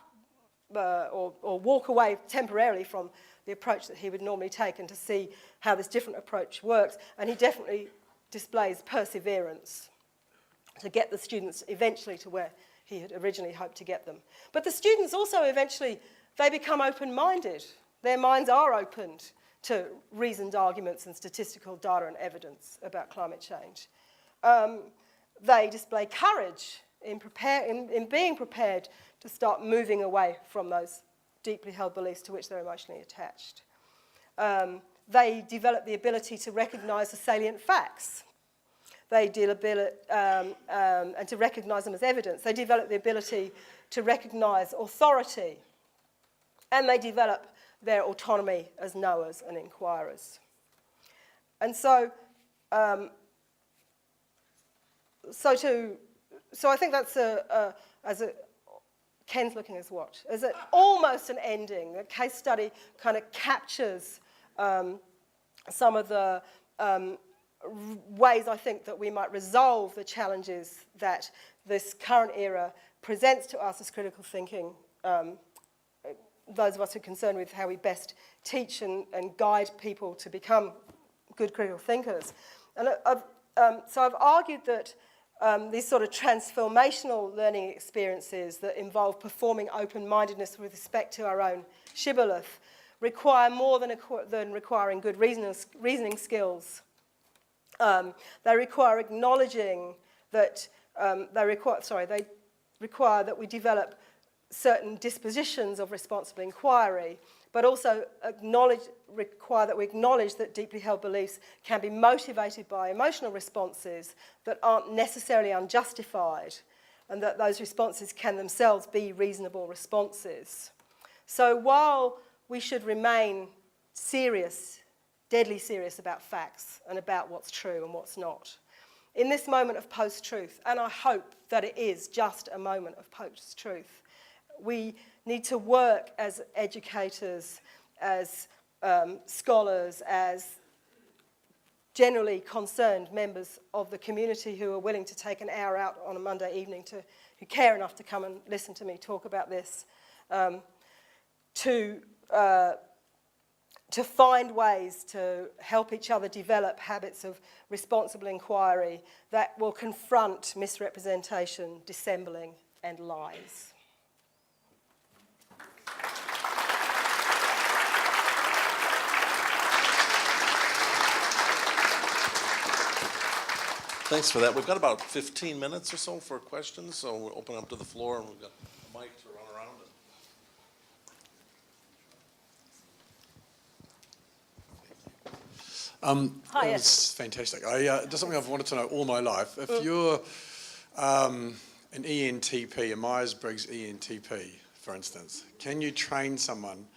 [SPEAKER 2] or walk away temporarily from the approach that he would normally take and to see how this different approach works. And he definitely displays perseverance to get the students eventually to where he had originally hoped to get them. But the students also eventually, they become open-minded. Their minds are opened to reasoned arguments and statistical data and evidence about climate change. They display courage in being prepared to start moving away from those deeply held beliefs to which they're emotionally attached. They develop the ability to recognise the salient facts. They and to recognise them as evidence. They develop the ability to recognise authority. And they develop their autonomy as knowers and inquirers. And so, so I think that's Ken's looking at his watch, as almost an ending. The case study kind of captures some of the ways I think that we might resolve the challenges that this current era presents to us as critical thinking those of us who are concerned with how we best teach and guide people to become good critical thinkers. And so I've argued that these sort of transformational learning experiences that involve performing open-mindedness with respect to our own shibboleth require more than requiring good reasoning skills. They require acknowledging that they require that we develop certain dispositions of responsible inquiry, but also require that we acknowledge that deeply held beliefs can be motivated by emotional responses that aren't necessarily unjustified, and that those responses can themselves be reasonable responses. So while we should remain serious, deadly serious about facts and about what's true and what's not, in this moment of post-truth, and I hope that it is just a moment of post-truth, we need to work as educators, as scholars, as generally concerned members of the community who are willing to take an hour out on a Monday evening, who care enough to come and listen to me talk about this, to find ways to help each other develop habits of responsible inquiry that will confront misrepresentation, dissembling, and lies.
[SPEAKER 1] Thanks for that. We've got about 15 minutes or so for questions, so we'll open up to the floor, and we've got a mic to run around.
[SPEAKER 2] Hi,
[SPEAKER 7] It's fantastic. Just something I've wanted to know all my life. If you're an ENTP, a Myers-Briggs ENTP, for instance, can you train someone?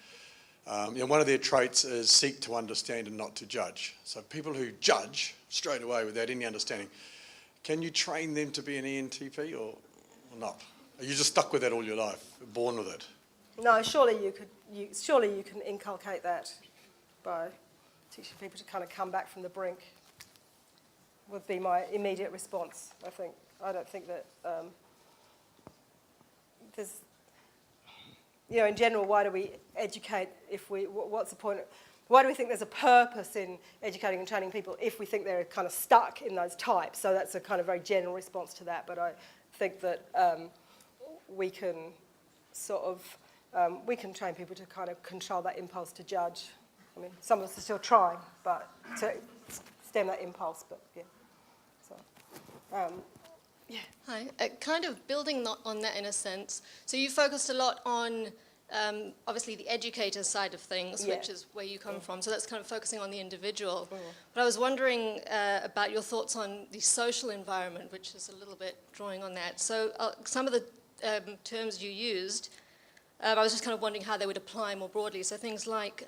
[SPEAKER 7] One of their traits is seek to understand and not to judge. So people who judge straight away without any understanding, can you train them to be an ENTP or not? Are you just stuck with that all your life, born with it?
[SPEAKER 2] No, surely you can inculcate that by teaching people to kind of come back from the brink, would be my immediate response, I think. I don't think that there's, in general, why do we educate what's the point? Why do we think there's a purpose in educating and training people if we think they're kind of stuck in those types? So that's a kind of very general response to that, but I think that we can we can train people to kind of control that impulse to judge. I mean, some of us are still trying, but to stem that impulse, but yeah. So, yeah.
[SPEAKER 8] Hi. Kind of building on that in a sense. So you focused a lot on, obviously, the educator side of things,
[SPEAKER 2] Yeah.
[SPEAKER 8] which is where you come from. So that's kind of focusing on the individual. But I was wondering about your thoughts on the social environment, which is a little bit drawing on that. So some of the terms you used, I was just kind of wondering how they would apply more broadly. So things like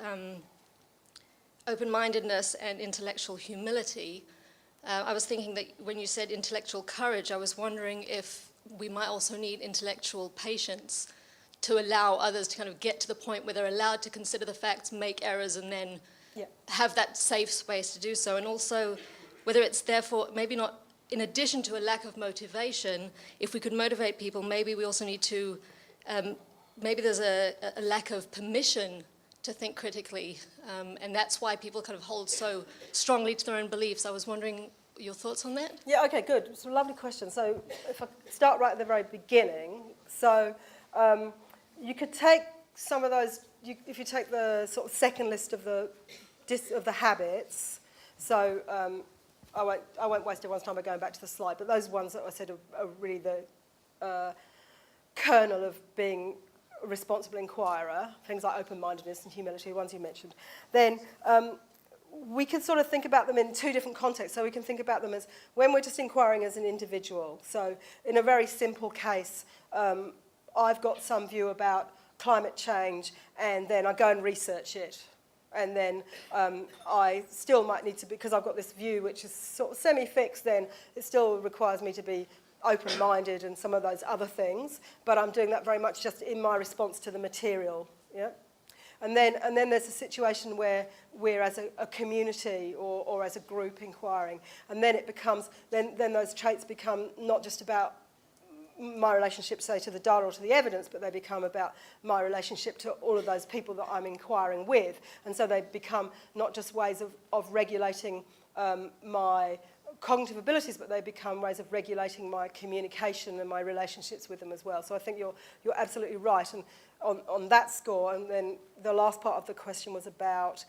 [SPEAKER 8] open-mindedness and intellectual humility. I was thinking that when you said intellectual courage, I was wondering if we might also need intellectual patience to allow others to kind of get to the point where they're allowed to consider the facts, make errors, and then have that safe space to do so. And also whether it's therefore maybe not in addition to a lack of motivation, if we could motivate people, maybe we also need to, maybe there's a lack of permission to think critically, and that's why people kind of hold so strongly to their own beliefs. I was wondering your thoughts on that?
[SPEAKER 2] Yeah, okay, good. It's a lovely question. So if I start right at the very beginning, so you could take some of those, if you take the sort of second list of the habits, so I won't waste everyone's time by going back to the slide, but those ones that I said are really the kernel of being a responsible inquirer, things like open-mindedness and humility, the ones you mentioned, then we can sort of think about them in two different contexts. So we can think about them as when we're just inquiring as an individual. So in a very simple case, I've got some view about climate change, and then I go and research it. And then I still might need to, because I've got this view which is sort of semi-fixed, then it still requires me to be open-minded and some of those other things, but I'm doing that very much just in my response to the material, yeah? And then there's a situation where we're as a community or as a group inquiring, and then it becomes, then those traits become not just about my relationship, say, to the data or to the evidence, but they become about my relationship to all of those people that I'm inquiring with. And so they become not just ways of regulating my cognitive abilities, but they become ways of regulating my communication and my relationships with them as well. So I think you're absolutely right. And on that score, and then the last part of the question was about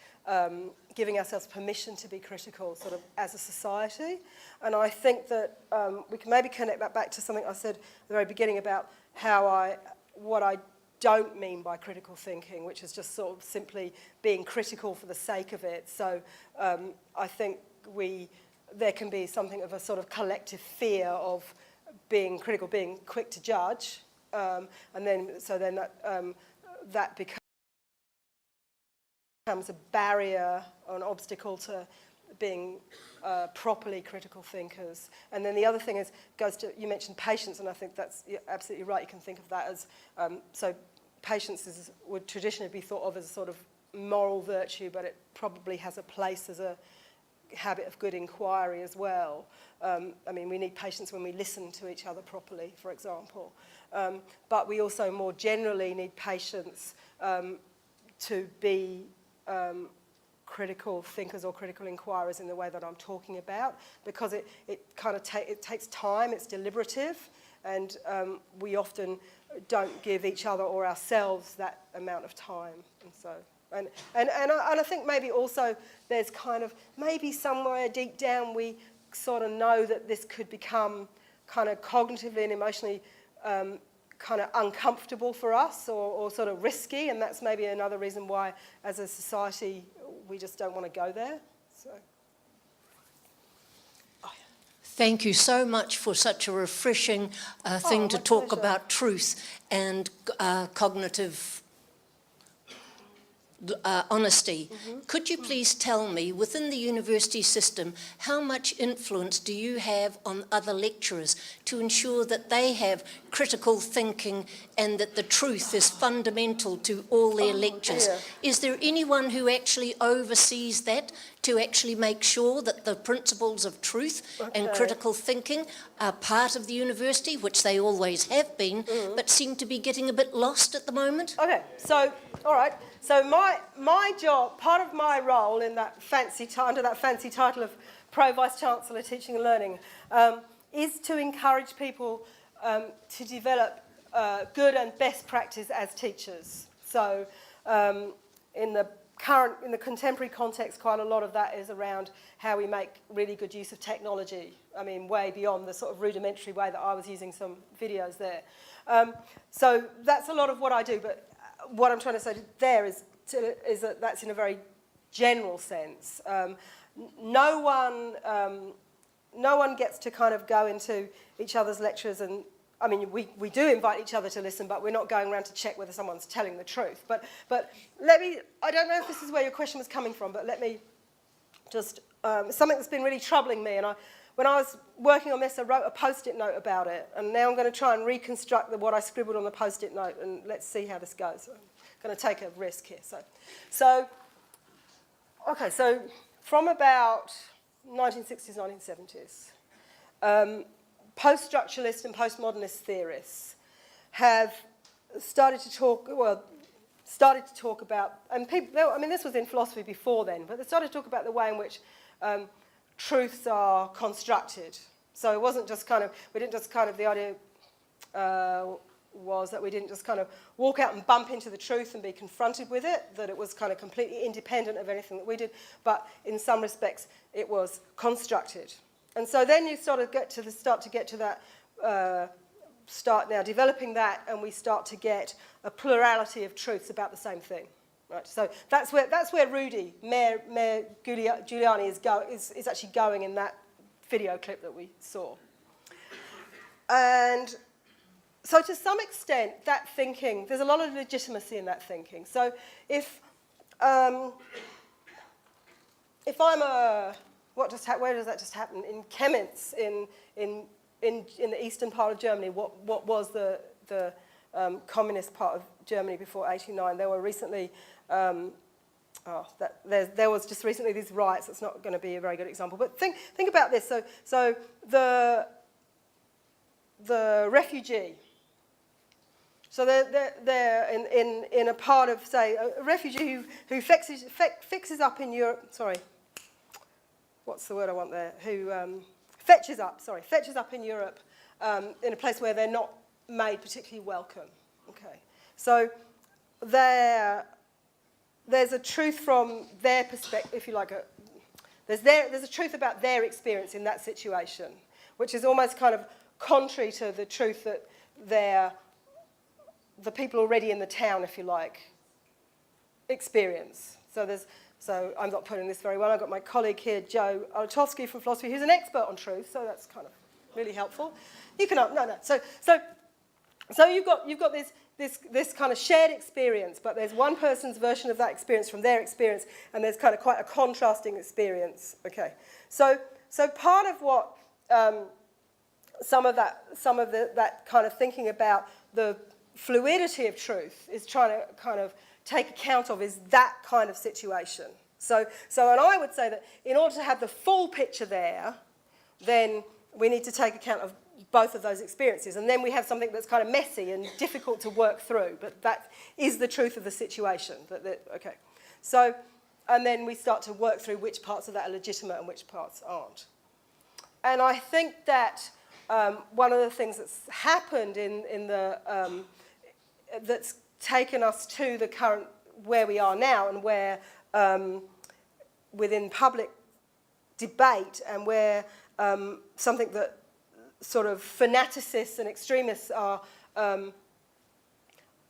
[SPEAKER 2] giving ourselves permission to be critical, sort of as a society. And I think that we can maybe connect that back to something I said at the very beginning about what I don't mean by critical thinking, which is just sort of simply being critical for the sake of it. So I think there can be something of a sort of collective fear of being critical, being quick to judge, and then that becomes a barrier or an obstacle to being properly critical thinkers. And then the other thing you mentioned patience, and I think you're absolutely right. You can think of that as, so patience would traditionally be thought of as a sort of moral virtue, but it probably has a place as a habit of good inquiry as well. I mean, we need patience when we listen to each other properly, for example. But we also more generally need patience to be critical thinkers or critical inquirers in the way that I'm talking about, because it takes time, it's deliberative, and we often don't give each other or ourselves that amount of time. And so, and I think maybe also there's kind of, maybe somewhere deep down we sort of know that this could become kind of cognitively and emotionally kind of uncomfortable for us, or sort of risky, and that's maybe another reason why as a society we just don't want to go there. So.
[SPEAKER 9] Thank you so much for such a refreshing thing to talk
[SPEAKER 2] pleasure.
[SPEAKER 9] about truth and cognitive honesty. Mm-hmm. Could you please tell me, within the university system, how much influence do you have on other lecturers to ensure that they have critical thinking and that the truth is fundamental to all their lectures?
[SPEAKER 2] Dear.
[SPEAKER 9] Is there anyone who actually oversees that to actually make sure that the principles of truth and critical thinking are part of the university, which they always have been, but seem to be getting a bit lost at the moment?
[SPEAKER 2] Okay, so, all right. So my job, part of my role in that under that fancy title of Pro Vice Chancellor Teaching and Learning, is to encourage people to develop good and best practice as teachers. So in the contemporary context, quite a lot of that is around how we make really good use of technology. I mean, way beyond the sort of rudimentary way that I was using some videos there. So that's a lot of what I do, but what I'm trying to say there is that that's in a very general sense. No one gets to kind of go into each other's lectures, and I mean, we do invite each other to listen, but we're not going around to check whether someone's telling the truth. But let me, I don't know if this is where your question was coming from, but let me just, something that's been really troubling me, and when I was working on this, I wrote a Post-it note about it, and now I'm going to try and reconstruct what I scribbled on the Post-it note, and let's see how this goes. I'm going to take a risk here. So from about 1960s, 1970s, post-structuralist and postmodernist theorists have started to talk about, and people, I mean, this was in philosophy before then, but they started to talk about the way in which truths are constructed. So it wasn't just kind of, the idea was that we didn't just kind of walk out and bump into the truth and be confronted with it, that it was kind of completely independent of anything that we did, but in some respects it was constructed. And so then you start to get to that, start now developing that, and we start to get a plurality of truths about the same thing. Right, so that's where Rudy, Mayor Giuliani is actually going in that video clip that we saw. And so to some extent, that thinking, there's a lot of legitimacy in that thinking. So if I'm where does that just happen? In Chemnitz, in the eastern part of Germany, what was the communist part of Germany before '89? There were recently, there was just recently these riots. That's not going to be a very good example, but think about this. So the refugee. So they're in a part of, say, a refugee who fixes up in Europe, sorry, what's the word I want there? Who fetches up in Europe in a place where they're not made particularly welcome. Okay, so there's a truth from their perspective, if you like, there's a truth about their experience in that situation, which is almost kind of contrary to the truth that the people already in the town, if you like, experience. So I'm not putting this very well. I've got my colleague here, Joe Olotowski from philosophy, who's an expert on truth, so that's kind of really helpful. You can, no. So you've got this kind of shared experience, but there's one person's version of that experience from their experience, and there's kind of quite a contrasting experience. Okay, so part of what some of that kind of thinking about the fluidity of truth is trying to kind of take account of is that kind of situation. So and I would say that in order to have the full picture there, then we need to take account of both of those experiences, and then we have something that's kind of messy and difficult to work through, but that is the truth of the situation. Okay, so, and then we start to work through which parts of that are legitimate and which parts aren't. And I think that one of the things that's happened in the that's taken us to the current where we are now, and where within public debate, and where something that sort of fanaticists and extremists are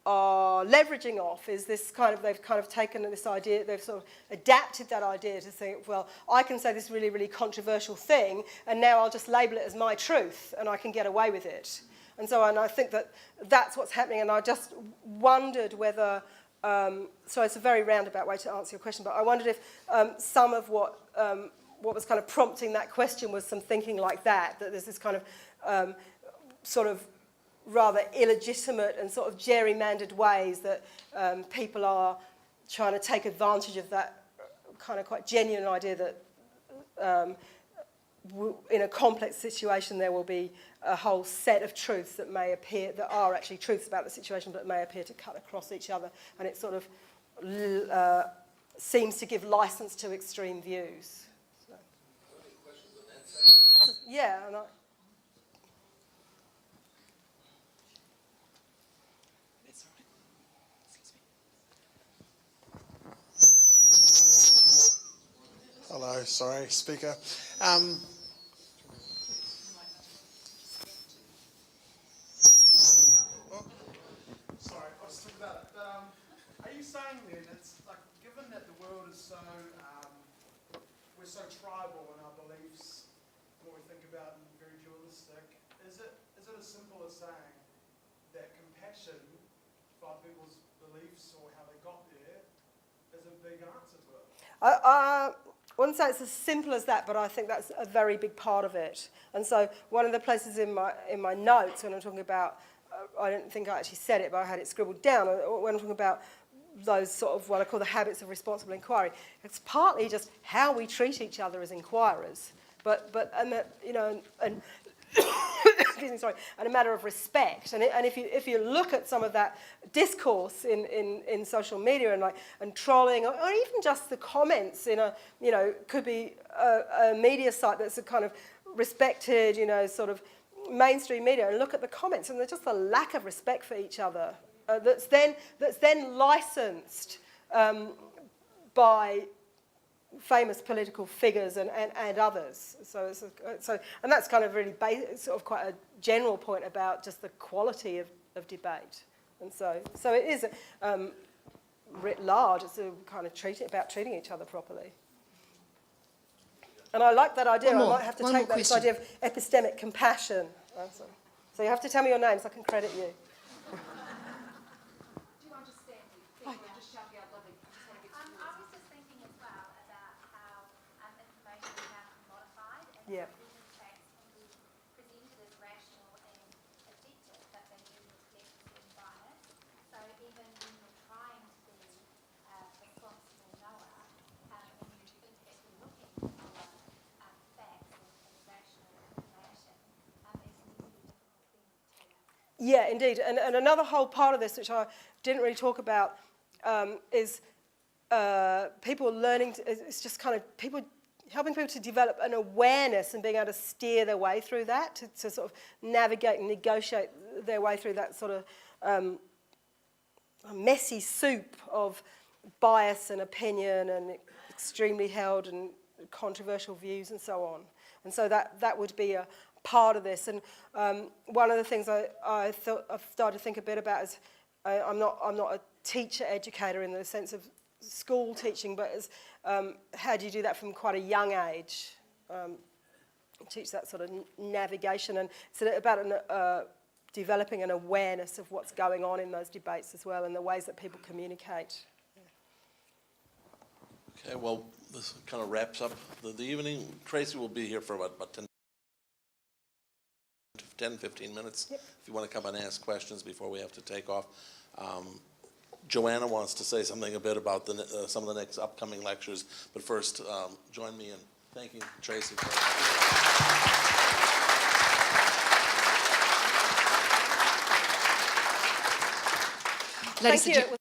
[SPEAKER 2] leveraging off is this kind of, they've kind of taken this idea, they've sort of adapted that idea to think, well, I can say this really, really controversial thing, and now I'll just label it as my truth, and I can get away with it. And I think that that's what's happening, and I just wondered whether, so it's a very roundabout way to answer your question, but I wondered if some of what was kind of prompting that question was some thinking like that there's this kind of sort of rather illegitimate and sort of gerrymandered ways that people are trying to take advantage of that kind of quite genuine idea that in a complex situation there will be a whole set of truths that may appear, that are actually truths about the situation, but may appear to cut across each other, and it sort of seems to give license to extreme views. So. Yeah, and
[SPEAKER 10] Hello, sorry, speaker. Sorry, I was talking about it. But, are you saying then, it's like, given that the world is so, we're so tribal in our beliefs, what we think about, and very dualistic, is it as simple as saying that compassion for other people's beliefs or how they got there is a big answer to it?
[SPEAKER 2] I wouldn't say it's as simple as that, but I think that's a very big part of it. And so one of the places in my notes when I'm talking about, I don't think I actually said it, but I had it scribbled down, when I'm talking about those sort of what I call the habits of responsible inquiry, it's partly just how we treat each other as inquirers, and excuse me, sorry, and a matter of respect. And if you look at some of that discourse in social media and trolling, or even just the comments in could be a media site that's a kind of respected, sort of mainstream media, and look at the comments, and there's just a lack of respect for each other that's then licensed by famous political figures and others. So and that's kind of really sort of quite a general point about just the quality of debate. And so it is writ large. It's a kind of treating each other properly. And I like that idea. I might have to take this idea of epistemic compassion. So you have to tell me your name so I can credit you. Yeah.
[SPEAKER 11] Presented as rational and objective, but they do reflect certain bias. So even when you're trying to be a responsible knower, and you think that you're looking for facts and rational information, it's really difficult
[SPEAKER 2] Yeah, indeed. And another whole part of this, which I didn't really talk about, is people learning, it's just kind of people helping people to develop an awareness and being able to steer their way through that, to sort of navigate and negotiate their way through that sort of messy soup of bias and opinion and extremely held and controversial views and so on. And so that would be a part of this. And one of the things I've started to think a bit about is I'm not a teacher educator in the sense of school teaching, but as how do you do that from quite a young age? Teach that sort of navigation, and it's about developing an awareness of what's going on in those debates as well, and the ways that people communicate.
[SPEAKER 1] Okay, well, this kind of wraps up the evening. Tracy will be here for about 10-15 minutes.
[SPEAKER 2] Yep.
[SPEAKER 1] If you want to come and ask questions before we have to take off. Joanna wants to say something a bit about some of the next upcoming lectures, but first, join me in thanking Tracy.
[SPEAKER 2] Thank you.